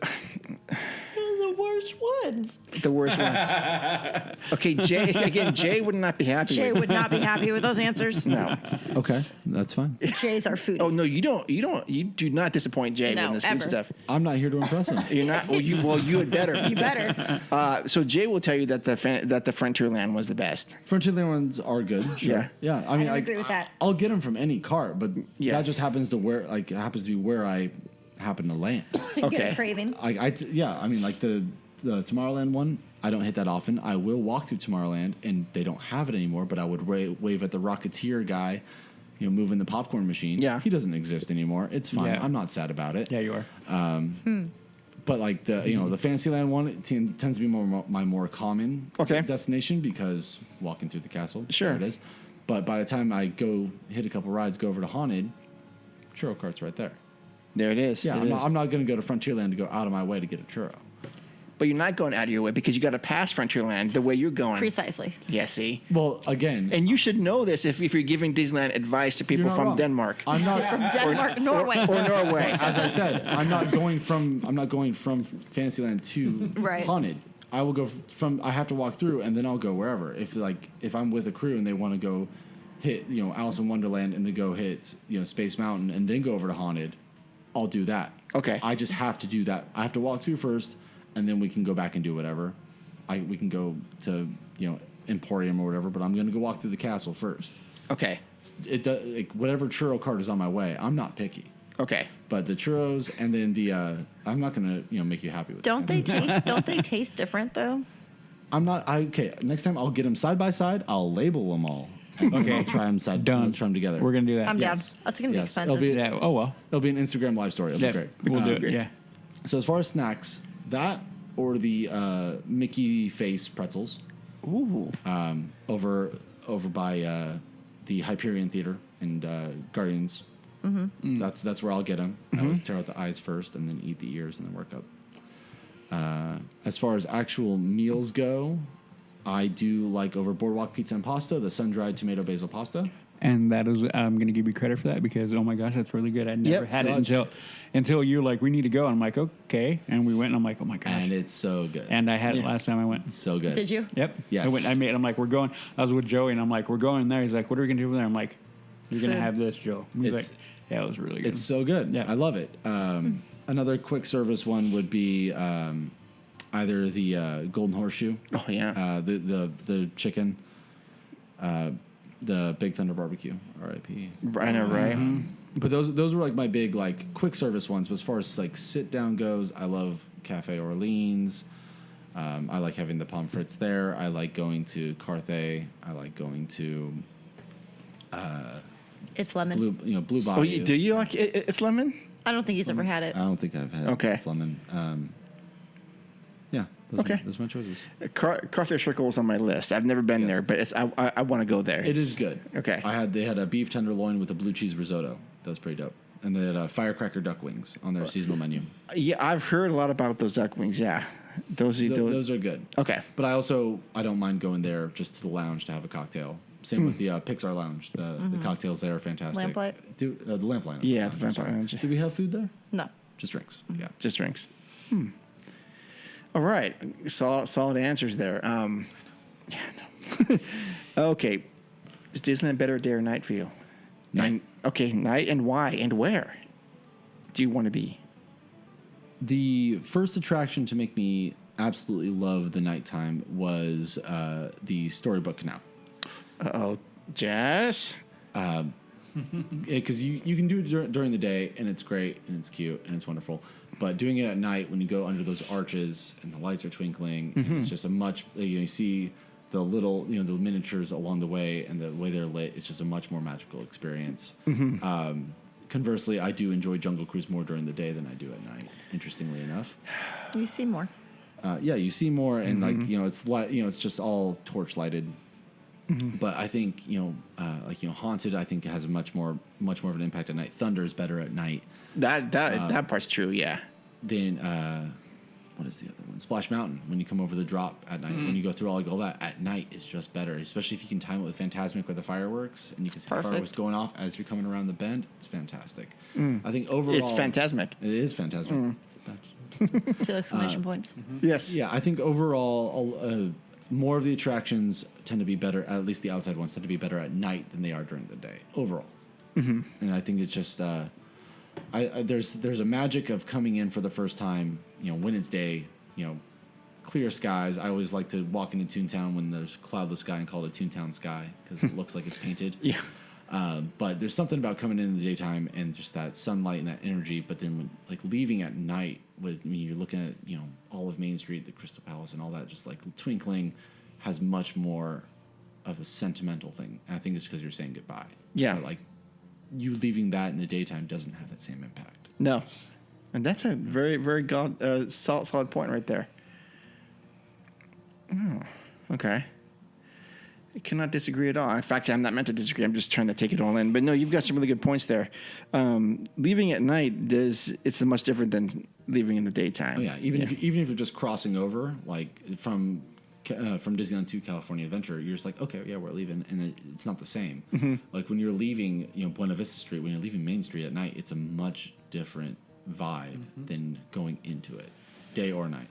worst ones.
The worst ones. Okay, Jay would not be happy.
Jay would not be happy with those answers.
No.
Okay, that's fine.
Jay's our foodie.
Oh no, you don't. You do not disappoint Jay with this food stuff.
I'm not here to impress him.
You're not. Well, you had better.
You better.
So Jay will tell you that the Frontierland was the best.
Frontierland ones are good. Sure. Yeah. I mean,
I agree with that.
I'll get them from any cart, but that just happens to be where I happen to land.
Okay.
Craving.
I mean, like the Tomorrowland one, I don't hit that often. I will walk through Tomorrowland, and they don't have it anymore, but I would wave at the Rocketeer guy, moving the popcorn machine.
Yeah.
He doesn't exist anymore. It's fine.
Yeah.
I'm not sad about it.
Yeah, you are.
But like the Fantasyland one, it tends to be my more common destination because walking through the castle,
sure,
there it is. But by the time I go hit a couple rides, go over to Haunted, churro cart's right there.
There it is.
Yeah, I'm not going to go to Frontierland to go out of my way to get a churro.
But you're not going out of your way because you got to pass Frontierland the way you're going.
Precisely.
Yeah, see?
Well, again.
And you should know this if you're giving Disneyland advice to people from
wrong.
Denmark.
I'm not
From Denmark, Norway.
Or Norway.
As I said, I'm not going from Fantasyland to Haunted. I will go I have to walk through and then I'll go wherever. If I'm with a crew and they want to go hit, Alice in Wonderland and then go hit, Space Mountain and then go over to Haunted, I'll do that.
Okay.
I just have to do that. I have to walk through first, and then we can go back and do whatever. We can go to Emporium or whatever, but I'm going to go walk through the castle first.
Okay.
Whatever churro cart is on my way, I'm not picky.
Okay.
But the churros and then the I'm not going to make you happy with.
Don't they taste different though?
I'm not. Next time I'll get them side by side. I'll label them all. Okay. I'll try them I'll try them together.
We're gonna do that.
I'm down. That's gonna be expensive.
It'll be an Instagram live story. It'll be great.
We'll do it. Yeah.
So as far as snacks, that or the Mickey face pretzels.
Ooh.
Over by the Hyperion Theater and Guardians That's where I'll get them. I always tear out the eyes first, and then eat the ears, and then work up. As far as actual meals go, I do like over Boardwalk Pizza and Pasta, the sun-dried tomato basil pasta.
And that is, I'm going to give you credit for that because, oh my gosh, that's really good. I'd never had it until you're like, we need to go. And I'm like, okay. And we went, and I'm like, oh my gosh.
And it's so good.
And I had it last time I went.
It's so good.
Did you?
Yep.
Yes.
I'm like, we're going. I was with Joey, and I'm like, we're going there. He's like, what are we going to do over there? I'm like, you're going to have this, Joe. He's like, yeah, it was really good.
It's so good.
Yeah.
I love it. Another quick service one would be either the Golden Horseshoe.
Oh, yeah.
The chicken. The Big Thunder Barbecue, R.I.P.
I know, right?
But those were like my big like quick service ones. But as far as like sit down goes, I love Cafe Orleans. I like having the pommes frites there. I like going to Carthay. I like going to
It's lemon.
Blue Bayou.
Oh, do you like it's lemon?
I don't think he's ever had it.
I don't think I've had It's lemon. Yeah. Those are my choices.
Carthay Circle is on my list. I've never been there, but I want to go there.
It is good.
Okay.
They had a beef tenderloin with a blue cheese risotto. That was pretty dope. And they had firecracker duck wings on their seasonal menu.
Yeah, I've heard a lot about those duck wings. Yeah, those
are good.
Okay.
But I don't mind going there just to the lounge to have a cocktail. Same with the Pixar Lounge. The cocktails there are fantastic.
Lamplight?
The Lamplight.
Yeah, the Lamplight Lounge.
Do we have food there?
No.
Just drinks. Yeah.
Just drinks. All right. Solid answers there. Yeah, no. Okay. Is Disneyland better day or night for you?
Night.
Okay, night, and why and where do you want to be?
The first attraction to make me absolutely love the nighttime was the Storybook Canal.
Uh-oh. Jess?
Because you can do it during the day, and it's great, and it's cute, and it's wonderful. But doing it at night when you go under those arches and the lights are twinkling, and it's just a much, you see the little, the miniatures along the way and the way they're lit. It's just a much more magical experience. Conversely, I do enjoy Jungle Cruise more during the day than I do at night, interestingly enough.
You see more.
Yeah, you see more, and it's just all torch lighted. But I think Haunted, I think has a much more of an impact at night. Thunder is better at night.
That part's true. Yeah.
Then what is the other one? Splash Mountain. When you come over the drop at night, when you go through all that at night is just better. Especially if you can time it with Fantasmic or the fireworks, and you can see the fireworks going off as you're coming around the bend. It's fantastic. I think overall,
it's Fantasmic.
It is Fantasmic.
2 exclamation points.
Yes.
Yeah, I think overall, more of the attractions tend to be better, at least the outside ones tend to be better at night than they are during the day, overall. And I think it's just, there's a magic of coming in for the first time, when it's day, clear skies. I always like to walk into Toontown when there's cloudless sky and call it a Toontown sky because it looks like it's painted.
Yeah.
But there's something about coming in the daytime and just that sunlight and that energy. But then leaving at night when you're looking at, all of Main Street, the Crystal Palace and all that, just twinkling has much more of a sentimental thing. And I think it's because you're saying goodbye.
Yeah.
But you leaving that in the daytime doesn't have that same impact.
No. And that's a very, very solid point right there. Oh, okay. I cannot disagree at all. In fact, I'm not meant to disagree. I'm just trying to take it all in. But no, you've got some really good points there. Leaving at night it's much different than leaving in the daytime.
Oh yeah, even if you're just crossing over, from Disneyland to California Adventure, you're just like, okay, yeah, we're leaving, and it's not the same. When you're leaving, Buena Vista Street, when you're leaving Main Street at night, it's a much different vibe than going into it, day or night.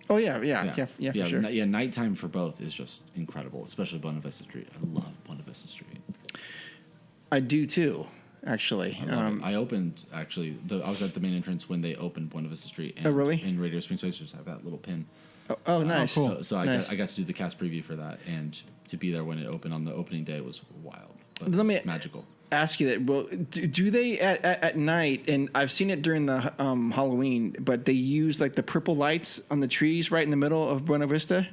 Oh yeah, for sure.
Nighttime for both is just incredible, especially Buena Vista Street. I love Buena Vista Street.
I do too, actually.
I opened I was at the main entrance when they opened Buena Vista Street. And,
oh really?
In Radio Springs Racers, I have that little pin.
Oh, nice.
Cool. So
nice.
I got to do the cast preview for that, and to be there when it opened on the opening day was wild. But
Let me
magical.
Ask you that. Well, do they at night? And I've seen it during the Halloween, but they use the purple lights on the trees right in the middle of Buena Vista.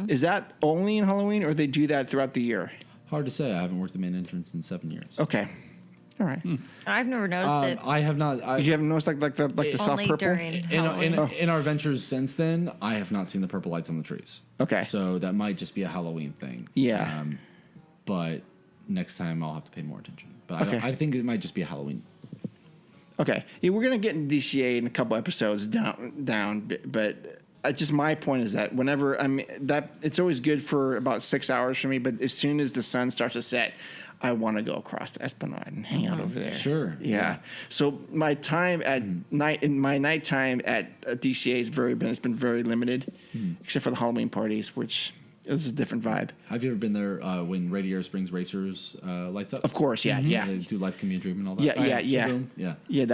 Is that only in Halloween, or they do that throughout the year?
Hard to say. I haven't worked the main entrance in 7 years.
Okay. All right.
I've never noticed it.
I have not.
You haven't noticed the soft purple?
During Halloween.
In our ventures since then, I have not seen the purple lights on the trees.
Okay.
So that might just be a Halloween thing.
Yeah.
But next time I'll have to pay more attention. But I think it might just be a Halloween.
Okay. Yeah, we're gonna get in DCA in a couple episodes down, but just my point is that whenever it's always good for about 6 hours for me, but as soon as the sun starts to set, I want to go across the Esplanade and hang out over there.
Sure.
Yeah. So my time at nighttime at DCA it's been very limited, except for the Halloween parties, which is a different vibe.
Have you ever been there when Radiator Springs Racers lights up?
Of course, yeah, yeah.
They do Life Can Be a Dream and all that.
Yeah.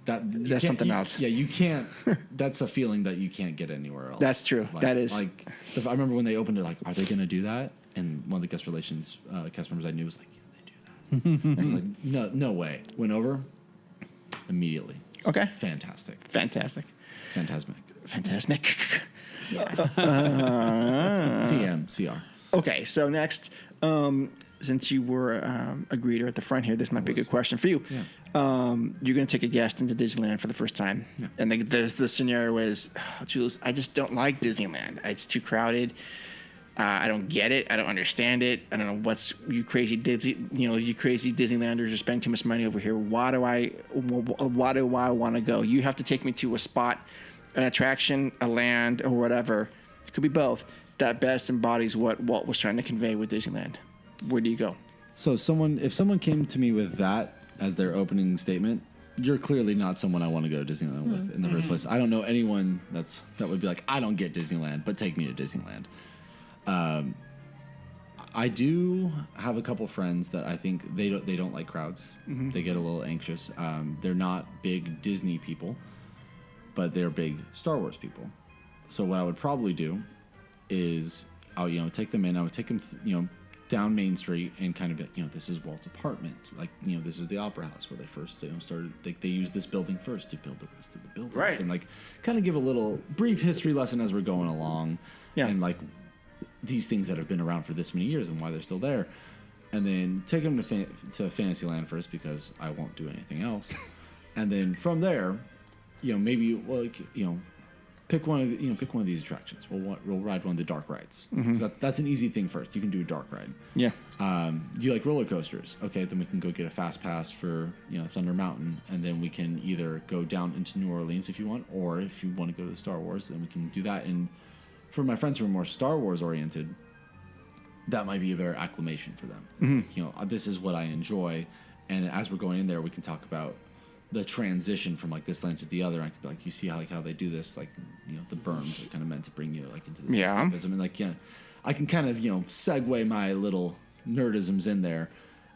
That's something else.
Yeah, you can't. That's a feeling that you can't get anywhere else.
That's true.
Like,
that is.
Like, I remember when they opened it, like, are they going to do that? And one of the guest relations cast members I knew was like, yeah, they do that. So I was like, no way. Went over immediately.
Okay.
Fantastic.
Fantastic.
Phantasmic. TMCR.
Okay, so next, since you were a greeter at the front here, this might be a good question for you.
Yeah.
You're going to take a guest into Disneyland for the first time.
Yeah.
And the scenario is, Jules, I just don't like Disneyland. It's too crowded. I don't get it. I don't understand it. I don't know what's you crazy Disneylanders are spending too much money over here. Why do I want to go? You have to take me to a spot, an attraction, a land, or whatever. It could be both. That best embodies what Walt was trying to convey with Disneyland. Where do you go?
So if someone came to me with that as their opening statement, you're clearly not someone I want to go to Disneyland with in the first place. I don't know anyone that would be like, I don't get Disneyland, but take me to Disneyland. I do have a couple friends that I think they don't like crowds. Mm-hmm. They get a little anxious. They're not big Disney people, but they're big Star Wars people. So what I would probably do is I'll take them in. I would take them down Main Street and kind of be like, this is Walt's apartment. Like, this is the Opera House where they first started. They used this building first to build the rest of the buildings.
Right.
And like kind of give a little brief history lesson as we're going along.
Yeah.
And like these things that have been around for this many years and why they're still there. And then take them to Fantasyland first because I won't do anything else. And then from there, maybe pick one of these attractions. We'll ride one of the dark rides. Mm-hmm. So that's an easy thing first. You can do a dark ride.
Yeah.
You like roller coasters? Okay, then we can go get a fast pass for Thunder Mountain, and then we can either go down into New Orleans if you want, or if you want to go to Star Wars, then we can do that. And for my friends who are more Star Wars oriented, that might be a better acclimation for them. Mm-hmm. Like, this is what I enjoy, and as we're going in there, we can talk about the transition from like this land to the other. I could be like, you see how they do this, like the berms are kind of meant to bring you like into this escapism, and like I can kind of segue my little nerdisms in there.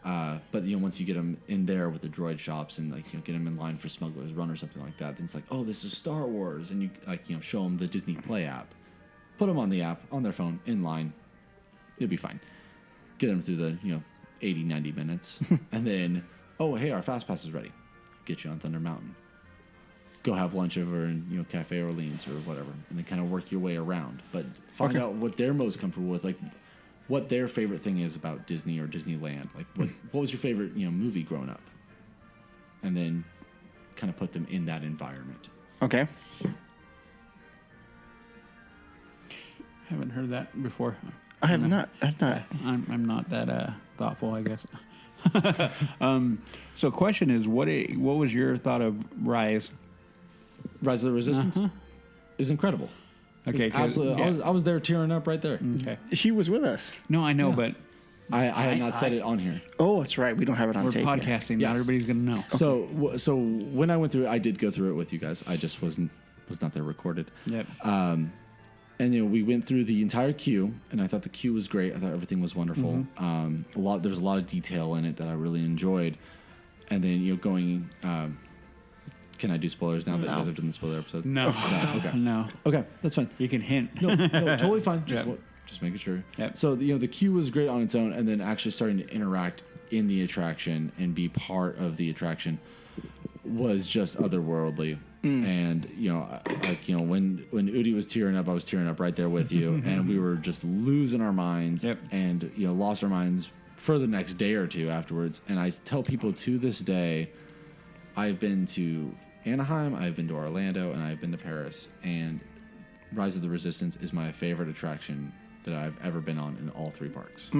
But once you get them in there with the droid shops and like get them in line for Smuggler's Run or something like that, then it's like, oh, this is Star Wars, and you like show them the Disney Play app, put them on the app on their phone in line, it'll be fine. Get them through the 80-90 minutes, and then hey, our fast pass is ready. Get you on Thunder Mountain. Go have lunch over in Cafe Orleans or whatever, and then kind of work your way around. But find out what they're most comfortable with, like what their favorite thing is about Disney or Disneyland. Like what was your favorite movie growing up, and then kind of put them in that environment.
Okay.
Haven't heard that before.
I have not.
I'm not that thoughtful, I guess. So question is, what was your thought of Rise?
Rise of the Resistance? Uh-huh. It was incredible.
Okay,
absolutely. Yeah. I was there tearing up right there.
Okay,
she was with us.
No, I know, but
I had not said it on here.
Oh, that's right. We don't have it on tape.
We're podcasting.
Yes.
Not everybody's gonna know.
Okay. So when I went through it, I did go through it with you guys. I just was not there recorded.
Yep.
And we went through the entire queue, and I thought the queue was great. I thought everything was wonderful.
Mm-hmm.
There's a lot of detail in it that I really enjoyed. And then going. Can I do spoilers now that you guys have done the spoiler episode?
No.
Okay.
No.
Okay, that's fine.
You can hint.
No, totally fine. Just making sure.
Yep.
So the queue was great on its own, and then actually starting to interact in the attraction and be part of the attraction was just otherworldly. And when Udi was tearing up, I was tearing up right there with you, and we were just losing our minds.
Yep.
And lost our minds for the next day or two afterwards. And I tell people to this day, I've been to Anaheim, I've been to Orlando, and I've been to Paris, and Rise of the Resistance is my favorite attraction that I've ever been on in all three parks.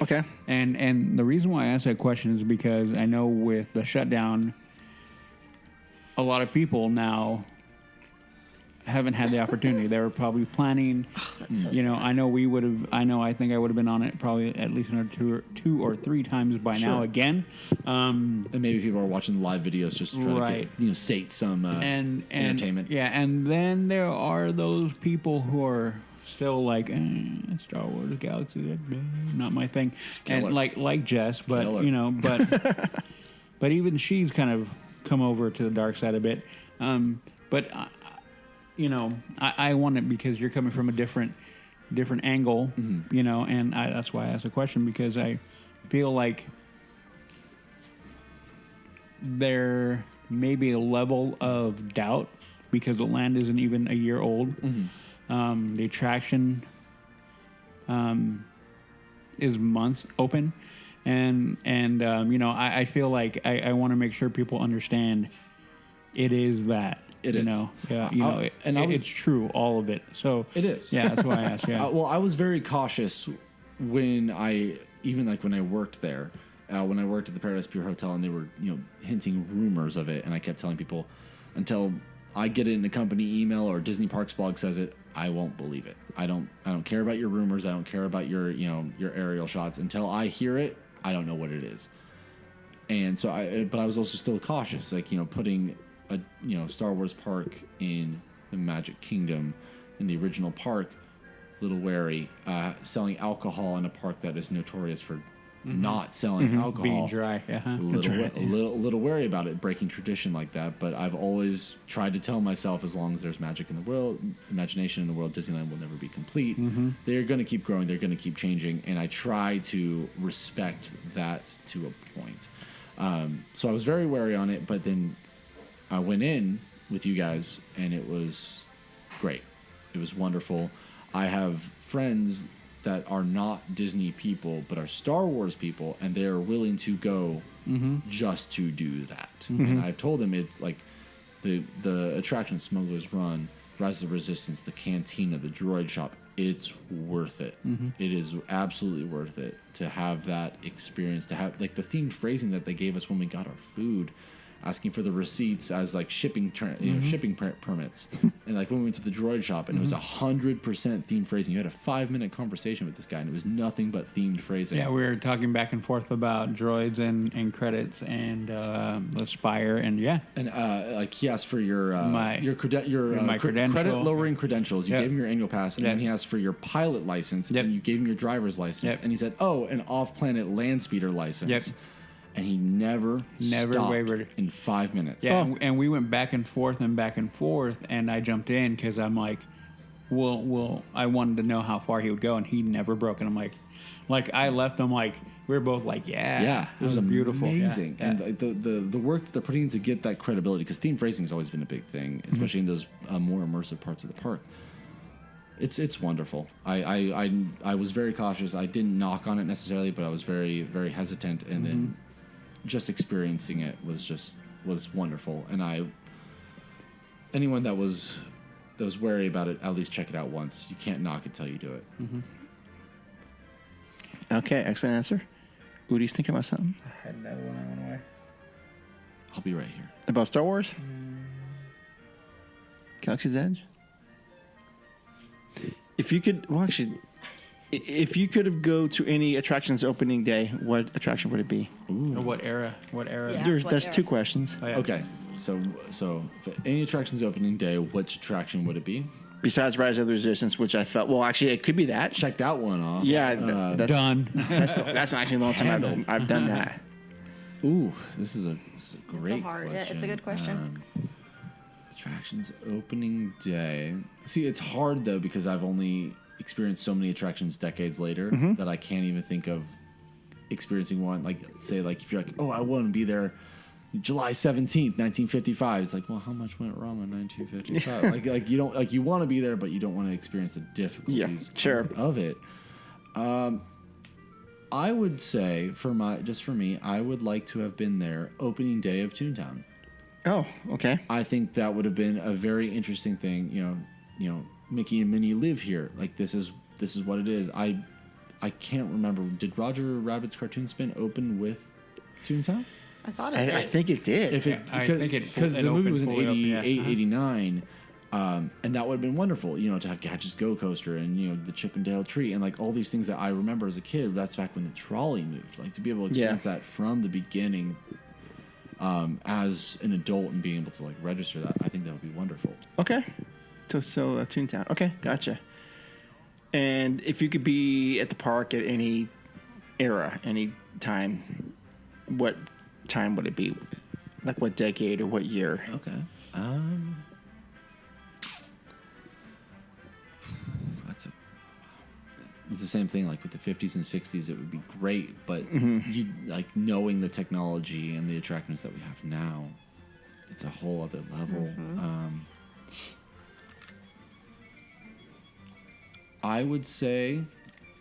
Okay.
And the reason why I asked that question is because I know with the shutdown, a lot of people now haven't had the opportunity. They were probably planning.
So
you know,
sad.
I know we would have. I think I would have been on it probably at least another two or three times by now again.
And maybe people are watching live videos just to try to get, sate some entertainment.
Yeah, and then there are those people who are still like Star Wars Galaxy, not my thing, and like Jess, but
killer.
but even she's kind of come over to the dark side a bit. But I want it because you're coming from a different angle, and that's why I asked the question, because I feel like there may be a level of doubt because the land isn't even a year old. The attraction is months open, and I feel like I want to make sure people understand it is that.
It is.
It's true, all of it. So
it is.
Yeah, that's why I asked. Yeah.
Well, I was very cautious when I worked there. When I worked at the Paradise Pier Hotel, and they were hinting rumors of it, and I kept telling people, until I get it in a company email or Disney Parks blog says it, I won't believe it. I don't care about your rumors. I don't care about your aerial shots. Until I hear it, I don't know what it is. And so but I was also still cautious, like putting a Star Wars park in the Magic Kingdom, in the original park, a little wary. Selling alcohol in a park that is notorious for not selling alcohol,
being dry,
a little wary about it, breaking tradition like that. But I've always tried to tell myself, as long as there's magic in the world, imagination in the world, Disneyland will never be complete. They're going to keep growing, they're going to keep changing, and I try to respect that to a point. So I was very wary on it, but then I went in with you guys, and it was great. It was wonderful. I have friends that are not Disney people, but are Star Wars people, and they are willing to go just to do that. And I've told them it's like the attraction Smuggler's Run, Rise of the Resistance, the Cantina, the Droid Shop. It's worth it. It is absolutely worth it to have that experience, to have like the themed phrasing that they gave us when we got our food, asking for the receipts as like shipping permits, and like when we went to the Droid Shop, and it was 100% themed phrasing. You had a 5-minute conversation with this guy, and it was nothing but themed phrasing.
Yeah, we were talking back and forth about droids and credits and the Spire, and
like he asked for your
credential.
credit lowering credentials. You gave him your annual pass, and then he asked for your pilot license, and you gave him your driver's license, and he said, "Oh, an off-planet land speeder license." And he never stopped
wavered
in 5 minutes.
Yeah, and we went back and forth, and I jumped in because I'm like, well, I wanted to know how far he would go, and he never broke. And I'm like I left. I'm like, we were both like, it was beautiful,
amazing.
Yeah.
And the work that they're putting in to get that credibility, because theme phrasing has always been a big thing, especially in those more immersive parts of the park. It's wonderful. I was very cautious. I didn't knock on it necessarily, but I was very, very hesitant, and then just experiencing it was wonderful. And anyone that was wary about it, at least check it out once. You can't knock it till you do it.
Okay, excellent answer. Udi's thinking about something?
I had another one I went away.
I'll be right here.
About Star Wars? Galaxy's Edge? If you could, if you could have go to any attractions opening day, what attraction would it be?
Or what era?
Yeah.
That's two questions.
Oh, yeah.
Okay, so for any attractions opening day, which attraction would it be?
Besides Rise of the Resistance, which I felt, well, actually, it could be that.
Check that one off.
Yeah, that's
done.
That's actually a long time I've done that.
Ooh, this is a great question.
It's a good question.
Attractions opening day. See, it's hard though, because I've only experienced so many attractions decades later that I can't even think of experiencing one. Like, say, like if you're like, oh, I want to be there July 17th, 1955. It's like, well, how much went wrong in 1955? like you don't, like, you want to be there, but you don't want to experience the difficulties of it. I would say for me, I would like to have been there opening day of Toontown.
Oh, okay.
I think that would have been a very interesting thing. You know, Mickey and Minnie live here. Like, this is what it is. I can't remember. Did Roger Rabbit's Cartoon Spin open with Toontown?
I thought it did.
I think it did.
Because the movie was in
fully open,
88, 89, and that would have been wonderful, to have Gadget's Go Coaster and, the Chip and Dale Tree and, like, all these things that I remember as a kid. That's back when the trolley moved. Like, to be able to experience that from the beginning as an adult and being able to, like, register that, I think that would be wonderful.
Okay. So Toontown. Okay, gotcha. And if you could be at the park at any era, any time, what time would it be? Like what decade or what year?
Okay. It's the same thing. Like with the 50s and 60s, it would be great, but you like knowing the technology and the attractiveness that we have now, it's a whole other level. I would say,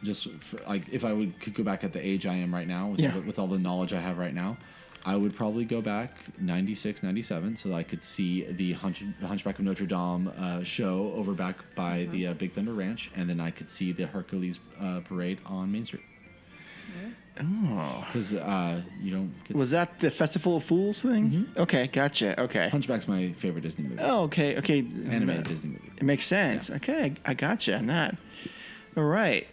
just for, like if I could go back at the age I am right now, with all the knowledge I have right now, I would probably go back 96, 97, so that I could see the Hunchback of Notre Dame show over back by the Big Thunder Ranch, and then I could see the Hercules parade on Main Street. Oh, because you don't.
Was that the Festival of Fools thing? Okay, gotcha. Okay,
Hunchback's my favorite Disney movie.
Oh, okay.
Animated Disney movie.
It makes sense. Yeah. Okay, I gotcha on that. All right.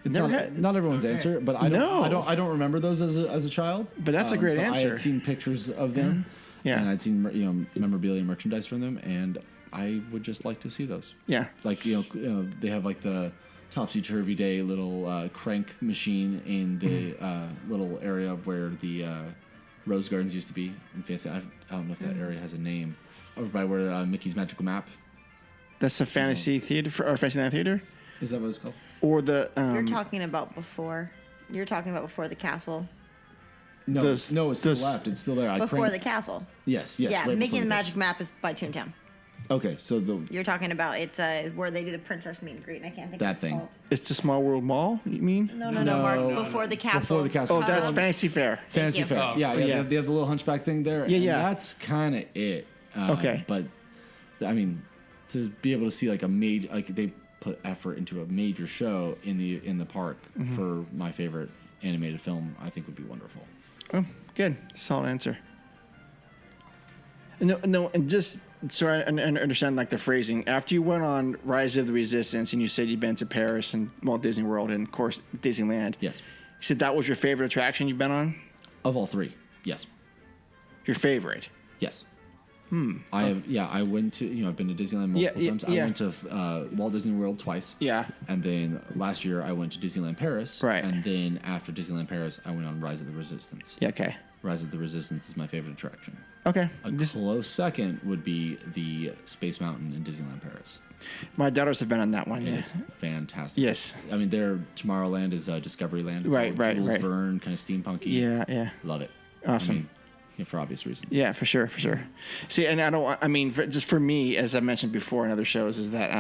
Not everyone's answer, but I don't remember those as a child.
But that's a great answer.
I had seen pictures of them, and I'd seen memorabilia and merchandise from them, and I would just like to see those.
Yeah,
like they have like the topsy-turvy day little crank machine in the little area where the Rose Gardens used to be in Fantasy. I don't know if that area has a name. Over by where Mickey's Magical Map.
That's a fantasy theater or Fantasyland Theater.
Is that what it's called?
Or the
You're talking about before. You're talking about before the castle.
No, it's still left. It's still there.
Before the castle.
Yes.
Yeah,
right
Mickey and the Magic Map is by Toontown.
Okay, so
you're talking about it's where they do the princess meet and greet, and I can't think
that
of
thing.
Called.
It's the Small World Mall. You mean?
No, Mark. Before the castle.
Before the castle.
Oh, that's Fantasy Fair.
Fantasy Fair.
Oh,
yeah. They have the little Hunchback thing there.
Yeah.
That's kind of it.
Okay.
But I mean, to be able to see like they put effort into a major show in the park for my favorite animated film, I think would be wonderful.
Oh, good. Solid answer. No, and just so I understand like the phrasing. After you went on Rise of the Resistance and you said you'd been to Paris and Walt Disney World and of course Disneyland.
Yes.
You said that was your favorite attraction you've been on?
Of all three, yes.
Your favorite?
Yes. I went to, I've been to Disneyland multiple times. I went to Walt Disney World twice.
Yeah.
And then last year I went to Disneyland Paris.
Right.
And then after Disneyland Paris, I went on Rise of the Resistance.
Yeah, okay.
Rise of the Resistance is my favorite attraction.
Okay.
A close second would be the Space Mountain in Disneyland Paris.
My daughters have been on that one.
It's fantastic.
Yes.
I mean, their Tomorrowland is Discoveryland. It's
right.
Jules Verne, kind of steampunky.
Yeah.
Love it.
Awesome.
For obvious reasons.
Yeah, for sure. See, and just for me, as I mentioned before in other shows, is that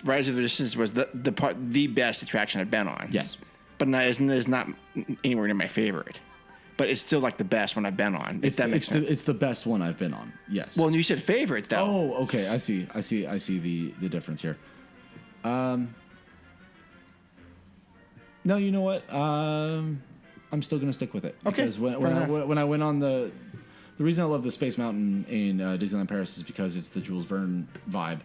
Rise of the Resistance was the best attraction I've been on.
Yes.
But it's not anywhere near my favorite. But it's still like the best one I've been on. If that makes sense.
It's the best one I've been on. Yes.
Well, you said favorite though.
Oh, okay. I see the difference here. No, you know what? I'm still going to stick with it.
Okay.
Because when I went on the reason I love the Space Mountain in Disneyland Paris is because it's the Jules Verne vibe.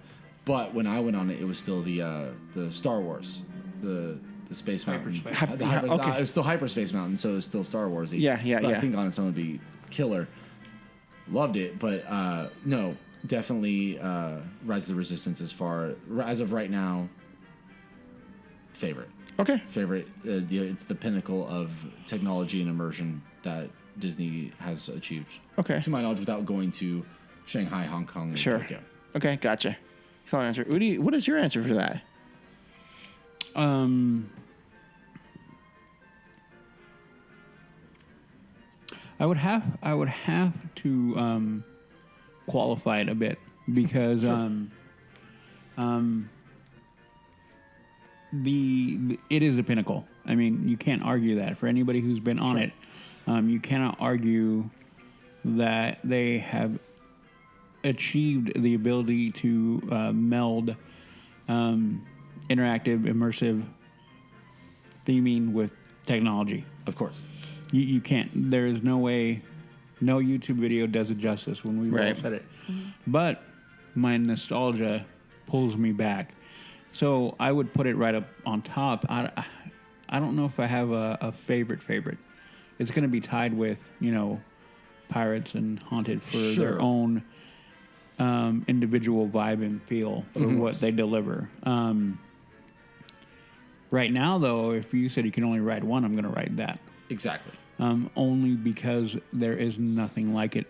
But when I went on it, it was still the Star Wars, the Space Mountain. It was still Hyperspace Mountain, so it was still Star Warsy.
Yeah.
But I think on its own would be killer. Loved it, but no, definitely Rise of the Resistance as of right now, favorite.
Okay.
Favorite. It's the pinnacle of technology and immersion that Disney has achieved.
Okay.
To my knowledge, without going to Shanghai, Hong Kong, and Tokyo.
Okay, gotcha. Solid answer. Udi, what is your answer for that?
I would have to qualify it a bit because it is a pinnacle. I mean, you can't argue that. For anybody who's been on it, you cannot argue that they have achieved the ability to meld interactive, immersive theming with technology.
Of course.
You can't. There is no way. No YouTube video does it justice when we all said it. But my nostalgia pulls me back. So I would put it right up on top. I don't know if I have a favorite. It's going to be tied with, Pirates and Haunted for their own individual vibe and feel for what they deliver. Right now, though, if you said you can only ride one, I'm going to ride that.
Exactly.
Only because there is nothing like it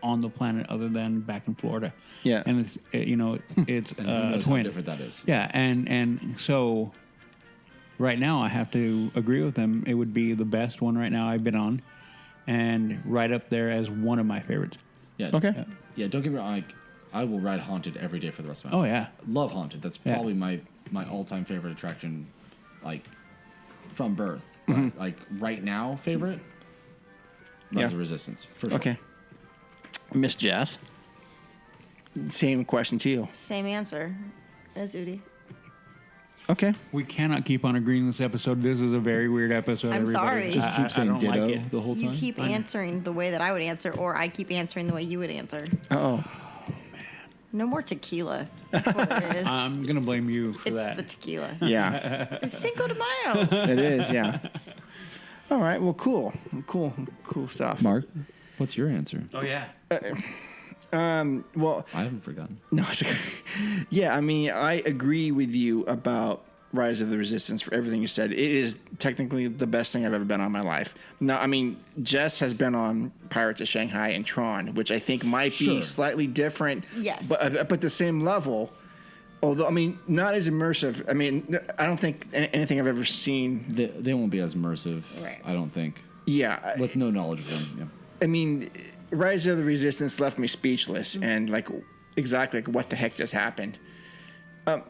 on the planet other than back in Florida.
Yeah.
And it's it's
And who knows how
twin.
different that is.
Yeah, and so right now I have to agree with them. It would be the best one right now I've been on, and right up there as one of my favorites.
Yeah.
Okay.
Yeah. Don't get me wrong. I will ride Haunted every day for the rest of my
Oh
life.
yeah.
Love Haunted. That's
Yeah.
probably my all-time favorite attraction, from birth. But right now, favorite. Rise of Resistance for sure.
Okay. Miss Jess. Same question to you.
Same answer as Udi.
Okay.
We cannot keep on agreeing this episode. This is a very weird episode.
I'm
everybody.
sorry.
Just keep
I
saying
don't
ditto
like it.
the whole time.
You keep answering the way that I would answer, or I keep answering the way you would answer.
Oh.
No more tequila. That's what it is.
I'm gonna blame you for
It's
that.
the tequila.
Yeah.
It's Cinco de Mayo.
It is. Yeah. All right. Well, cool stuff.
Mark, what's your answer?
Oh yeah.
Well,
I haven't forgotten.
no. It's okay. Yeah. I mean, I agree with you about Rise of the Resistance for everything you said. It is technically the best thing I've ever been on in my life. Now, I mean, Jess has been on Pirates of Shanghai and Tron, which I think might be slightly different.
Yes.
But the same level. Although, I mean, not as immersive. I mean, I don't think anything I've ever seen.
They won't be as immersive.
Right.
I don't think.
Yeah.
With no knowledge of them. Yeah.
I mean, Rise of the Resistance left me speechless and exactly what the heck just happened. But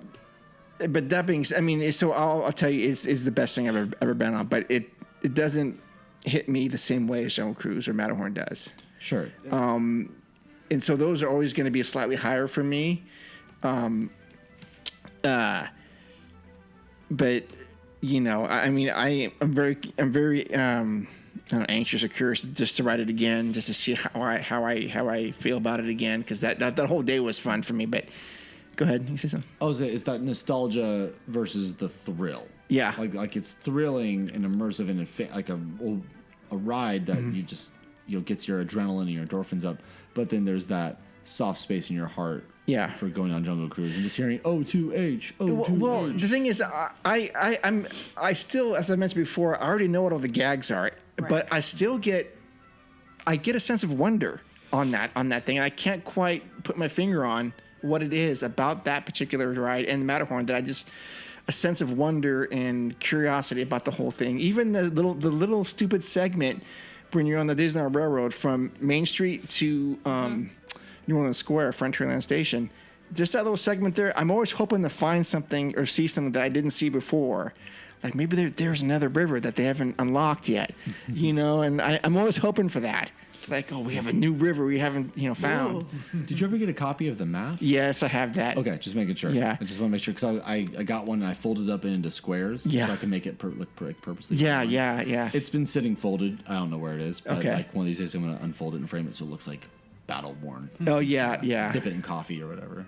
that being said, I mean, so I'll tell you, it's the best thing I've ever been on. But it doesn't hit me the same way as Jungle Cruise or Matterhorn does.
Sure.
And so those are always going to be slightly higher for me. But I mean, I'm very anxious or curious just to write it again, just to see how I feel about it again, because that whole day was fun for me. But go ahead, you say something.
Oh, is that nostalgia versus the thrill?
Yeah,
like it's thrilling and immersive and like a ride that you just gets your adrenaline and your endorphins up. But then there's that soft space in your heart.
Yeah.
For going on Jungle Cruise and just hearing O2H, O2H.
Well, the thing is, I still, as I mentioned before, I already know what all the gags are, but I still get a sense of wonder on that thing, and I can't quite put my finger on what it is about that particular ride and Matterhorn that a sense of wonder and curiosity about the whole thing. Even the little stupid segment when you're on the Disneyland Railroad from Main Street to New Orleans Square, Frontierland Station. Just that little segment there, I'm always hoping to find something or see something that I didn't see before. Like maybe there's another river that they haven't unlocked yet, and I'm always hoping for that. Like, we have a new river we haven't, found.
Did you ever get a copy of the map?
Yes, I have that.
Okay, just making sure.
Yeah.
I just want to make sure, because I got one and I folded it up into squares so I can make it look purposely.
Yeah.
It's been sitting folded. I don't know where it is, but
Okay.
one of these days I'm going to unfold it and frame it so it looks like battle worn.
Oh, yeah.
Dip it in coffee or whatever.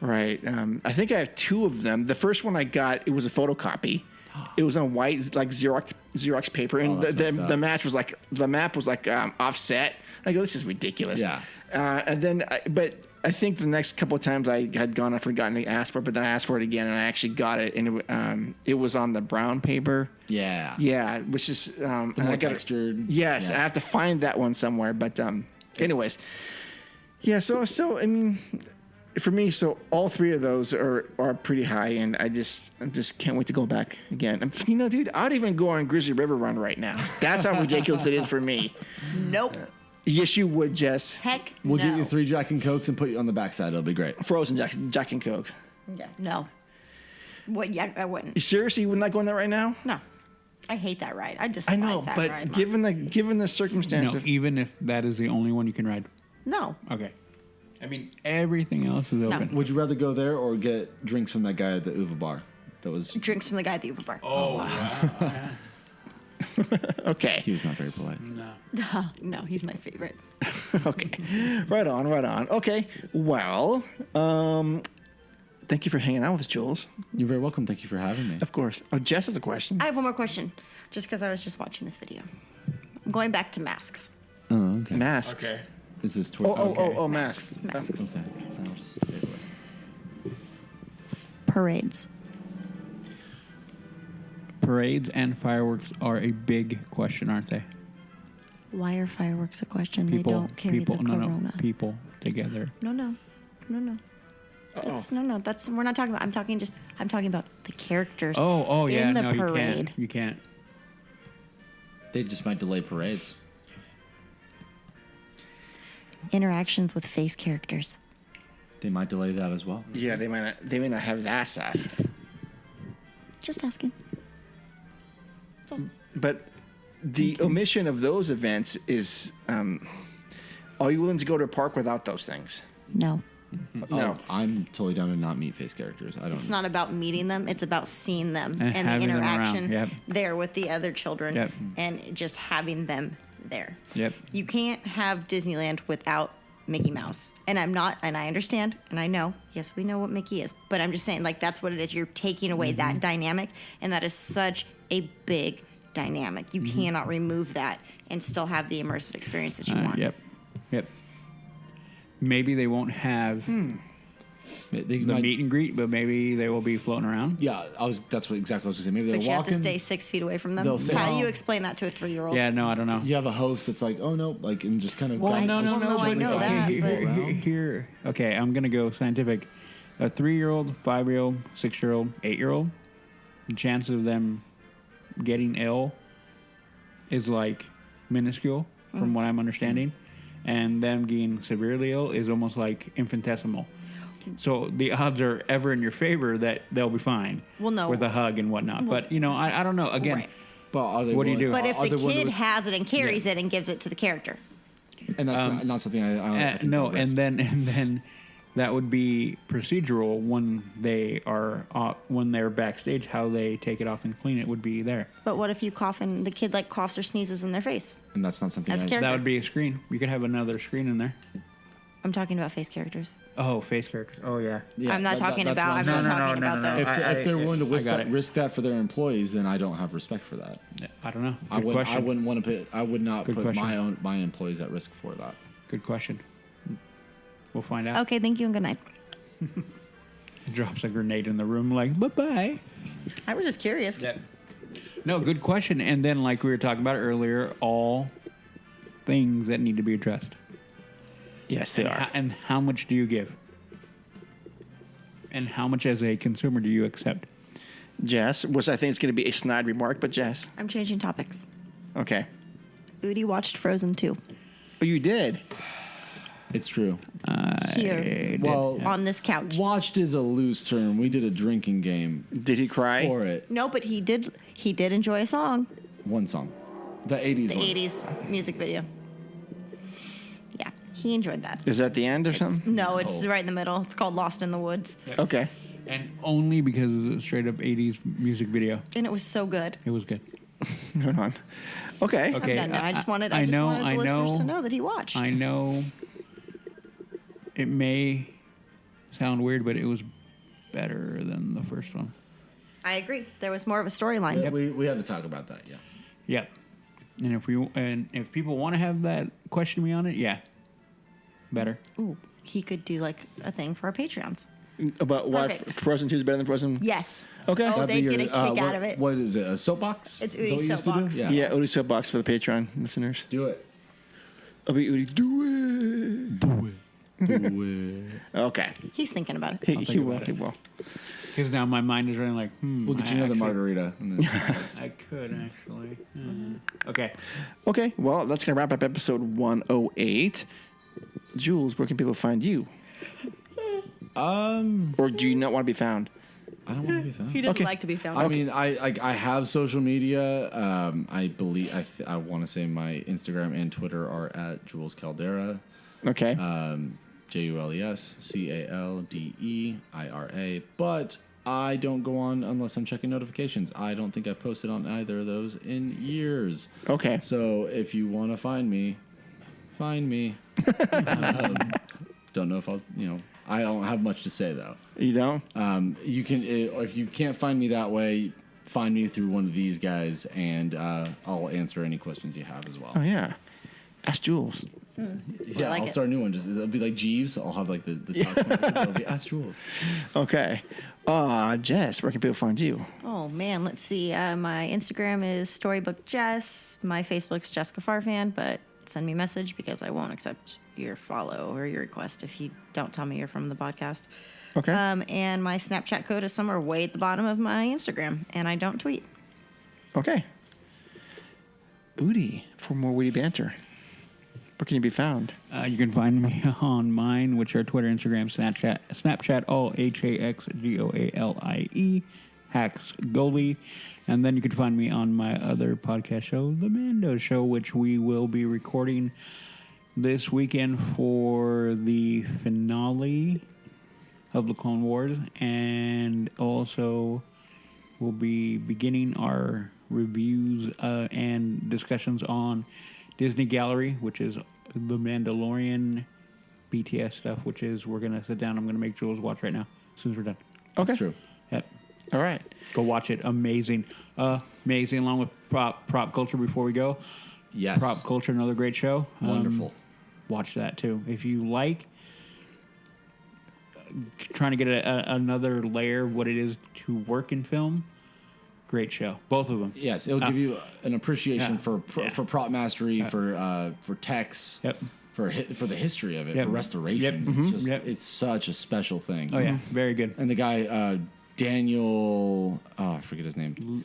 Right. I think I have two of them. The first one I got, it was a photocopy. It was on white, Xerox paper, and the map was offset. I go, this is ridiculous.
Yeah.
And then, but I think the next couple of times I had gone, I'd forgotten to ask for it, but then I asked for it again, and I actually got it, and it was on the brown paper.
Yeah.
Yeah, which is
the more textured.
Yes,
yeah.
I have to find that one somewhere. But anyways, yeah. So I mean, for me, so all three of those are pretty high, and I just can't wait to go back again. Dude, I'd even go on Grizzly River Run right now. That's how ridiculous it is for me.
Nope.
Yes, you would, Jess.
Heck
We'll
no.
get you 3 Jack and Cokes and put you on the backside. It'll be great.
Frozen Jack and Coke.
Yeah. No. What? Yeah, I wouldn't.
You seriously, you would not go on that right now?
No. I hate that ride. I despise
I know,
that
but
ride.
given the circumstance of
even if that is the only one you can ride.
No.
Okay. I mean, everything else is open.
Would you rather go there or get drinks from that guy at the Uva bar? That was
Drinks from the guy at the Uber bar.
Oh, wow.
Okay.
he was not very polite.
No.
No, he's my favorite.
Okay. Right on. Okay. Well, thank you for hanging out with us, Jules.
You're very welcome. Thank you for having me.
Of course. Oh, Jess has a question.
I have one more question, just because I was just watching this video. I'm going back to masks.
Oh, okay.
Masks.
Okay.
Is this towards?
Oh, masks.
Masks.
Okay. I'll just stay away.
Parades.
Parades and fireworks are a big question, aren't they?
Why are fireworks a question? They don't carry the corona.
No, people together.
No. That's we're not talking about. I'm talking about the characters.
Oh, yeah.
in the
No,
parade.
you can't.
They just might delay parades.
Interactions with face characters.
They might delay that as well.
Yeah, they may not have that stuff.
Just asking.
But the omission of those events is, are you willing to go to a park without those things?
No.
No.
Oh, I'm totally down to not meet face characters. I don't.
It's not about meeting them. It's about seeing them and the
having them around.
interaction
Yep.
there with the other children
Yep.
and just having them there.
Yep.
You can't have Disneyland without Mickey Mouse. And I understand, and I know, yes, we know what Mickey is, but I'm just saying, like, that's what it is. You're taking away that dynamic, and that is such a big dynamic. You cannot remove that and still have the immersive experience that you want.
Yep. Maybe they won't have
They
the
might-
meet and greet, but maybe they will be floating around.
Yeah, that's what exactly what I was going to say. Maybe
But
they'll
you have
walk
to
in.
stay 6 feet away from them.
They'll say,
How do you
"Oh."
explain that to a 3-year-old?
Yeah, no, I don't know.
You have a host that's like, oh no, like, and just kind of.
Well,
I
no,
don't know, I know that,
Here, okay, I'm gonna go scientific. A 3-year-old, 5-year-old, 6-year-old, 8-year-old, the chance of them getting ill is like minuscule, from what I'm understanding, and them getting severely ill is almost like infinitesimal. So the odds are ever in your favor that they'll be fine.
Well, no.
with a hug and whatnot. But I don't know. Again,
Right.
But are they
What do you
willing-
do?
But if
are
the
they willing
kid
to-
has it and carries it and gives it to the character.
and that's not something I think
no,
they'll risk.
and then that would be procedural when they're backstage. How they take it off and clean it would be there.
But what if you cough and the kid like coughs or sneezes in their face?
And that's not something
As a
I,
character.
That would be a screen. You could have another screen in there.
I'm talking about face characters.
Oh, face characters. Oh yeah.
Yeah,
I'm not talking
that's
about.
what
I'm
saying.
not talking about those.
If they're willing to risk
got
that,
it.
risk that for their employees, then I don't have respect for that.
I don't know.
I
Good question.
wouldn't want to put. I would not
Good
put
question.
my employees at risk for that.
Good question. We'll find out.
Okay, thank you and good night.
Drops a grenade in the room, like bye bye.
I was just curious.
No, good question. And then, like we were talking about earlier, all things that need to be addressed.
Yes, they are.
And how much do you give? And how much, as a consumer, do you accept?
Jess, which I think is going to be a snide remark, but Jess.
I'm changing topics.
Okay.
Udi watched Frozen 2
Oh, you did?
It's true.
here
Well,
on this couch.
watched is a loose term. We did a drinking game
Did he cry?
for it.
No, but he did enjoy a song.
One song, the '80s.
The
one.
80s music video. Yeah, he enjoyed that.
Is that the end or something?
No, it's right in the middle. It's called Lost in the Woods.
Okay.
And only because it's a straight up 80s music video.
And it was so good.
It was good.
Hold on. Okay.
Okay.
I'm done now. I just wanted
I
the
know,
listeners to know that he watched.
I know it may sound weird, but it was better than the first one.
I agree. There was more of a storyline.
Yeah, we had to talk about that. Yeah.
Yep. And if people want to have that question me on it, yeah, better.
Ooh, he could do like a thing for our Patreons.
About why
Perfect.
Frozen 2 is better than Frozen?
Yes.
Okay.
Oh,
That'd
they
be
get a
your-
kick
what-
out of it.
What is it? A soapbox?
It's
Is that what
Udi's
you used to do?
soapbox.
Yeah.
Yeah, Udi soapbox for the Patreon listeners.
Do it.
I'll be Udi. Do
Do it.
it. Okay.
He's thinking about it.
He
think
will.
about
He
it.
will.
Because now my mind is running like,
We'll get you
I
another
actually-
margarita. And then-
I could actually. Okay.
Okay. Well, that's going to wrap up episode 108. Jules, where can people find you? Or do you not want to be found?
I don't want to be found.
He doesn't
Okay.
like to be found.
I mean, I have social media. I believe I want to say my Instagram and Twitter are at Jules Caldera,
Okay.
JulesCaldeira. But I don't go on unless I'm checking notifications. I don't think I've posted on either of those in years.
Okay.
So if you want to find me, find me. Don't know if I'll, I don't have much to say though.
You don't?
You can, if you can't find me that way, find me through one of these guys, and I'll answer any questions you have as well.
Oh yeah. Ask Jules.
Yeah, I'll start a new one. It'll be like Jeeves. I'll have like the text. It'll be Ask Jules.
Okay. Jess, where can people find you?
Oh man, let's see. My Instagram is Storybook Jess. My Facebook's Jessica Farfan, but send me a message because I won't accept your follow or your request if you don't tell me you're from the podcast.
Okay.
And my Snapchat code is somewhere way at the bottom of my Instagram, and I don't tweet.
Okay. Udi, for more witty banter. Where can you be found?
You can find me on mine, which are Twitter, Instagram, Snapchat, all HAXGOALIE, haxgoalie. And then you can find me on my other podcast show, The Mando Show, which we will be recording this weekend for the finale of the Clone Wars. And also we'll be beginning our reviews and discussions on Disney Gallery, which is the Mandalorian BTS stuff, which is we're going to sit down. I'm going to make Jules watch right now as soon as we're done.
Okay.
That's true.
Yep.
All right.
Go watch it. Amazing. Amazing, along with prop culture before we go.
Yes.
Prop culture, another great show.
Wonderful.
Watch that, too. If you like trying to get another layer of what it is to work in film, great show. Both of them.
Yes, it'll give you an appreciation for prop mastery, for text, for the history of it, for restoration. It's just it's such a special thing.
Oh yeah, very good.
And the guy Daniel, I forget his name.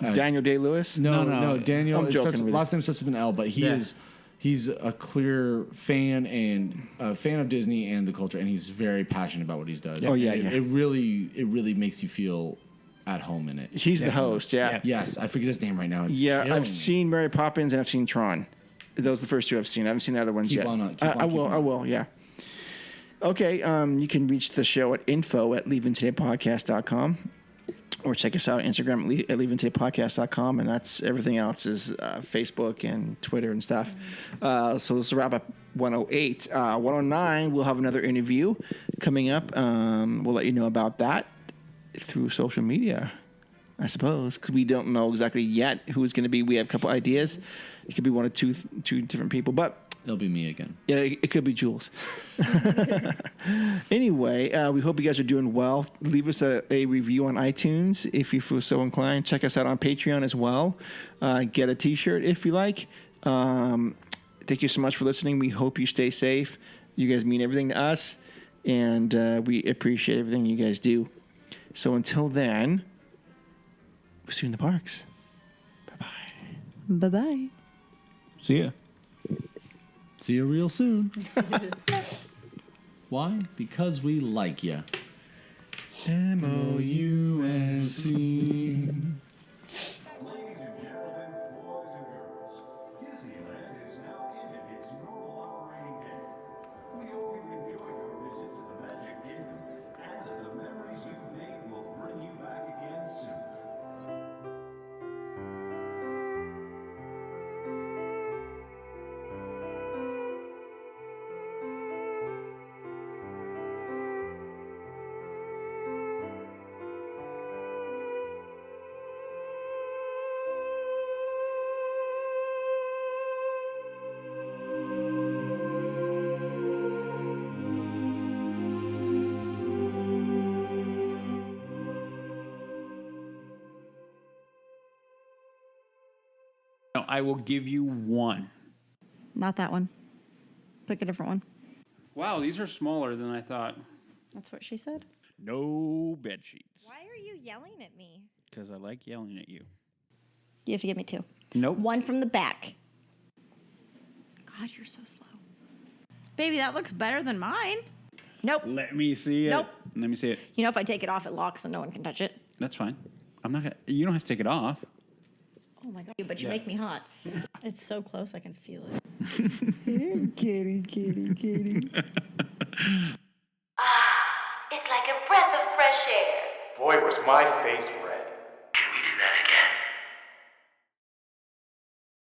Daniel Day-Lewis?
No, Daniel.
I'm joking.
Last name starts with an L, but he's a clear fan and a fan of Disney and the culture, and he's very passionate about what he does.
Oh yeah,
It really makes you feel at home in it.
He's the host, yeah.
Yes, I forget his name right now. It's
I've seen Mary Poppins and I've seen Tron. Those are the first two I've seen. I haven't seen the other ones yet. I will, yeah. Okay, you can reach the show at info@leavingtodaypodcast.com or check us out on Instagram at leavingtodaypodcast.com, and that's everything else is Facebook and Twitter and stuff. So this will wrap up 108. 109, we'll have another interview coming up. We'll let you know about that through social media, I suppose, because we don't know exactly yet who it's going to be. We have a couple ideas. It could be one or two different people, but
it'll be me again.
Yeah, it could be Jules. Anyway, we hope you guys are doing well. Leave us a review on iTunes if you feel so inclined. Check us out on Patreon as well. Get a T-shirt if you like. Thank you so much for listening. We hope you stay safe. You guys mean everything to us, and we appreciate everything you guys do. So until then, we'll see you in the parks. Bye-bye.
Bye-bye.
See ya.
See you real soon. Why? Because we like you. MOUSC.
I will give you one.
Not that one. Pick a different one.
Wow, these are smaller than I thought.
That's what she said.
No bed sheets.
Why are you yelling at me?
Because I like yelling at you.
You have to give me two.
Nope.
One from the back. God, you're so slow. Baby, that looks better than mine. Nope.
Let me see it.
Nope.
Let me see it.
You know, if I take it off, it locks and no one can touch it.
That's fine. I'm not gonna. You don't have to take it off.
Oh my God, but you make me hot. It's so close, I can feel it.
Kitty.
It's like a breath of fresh air.
Boy, was my face red.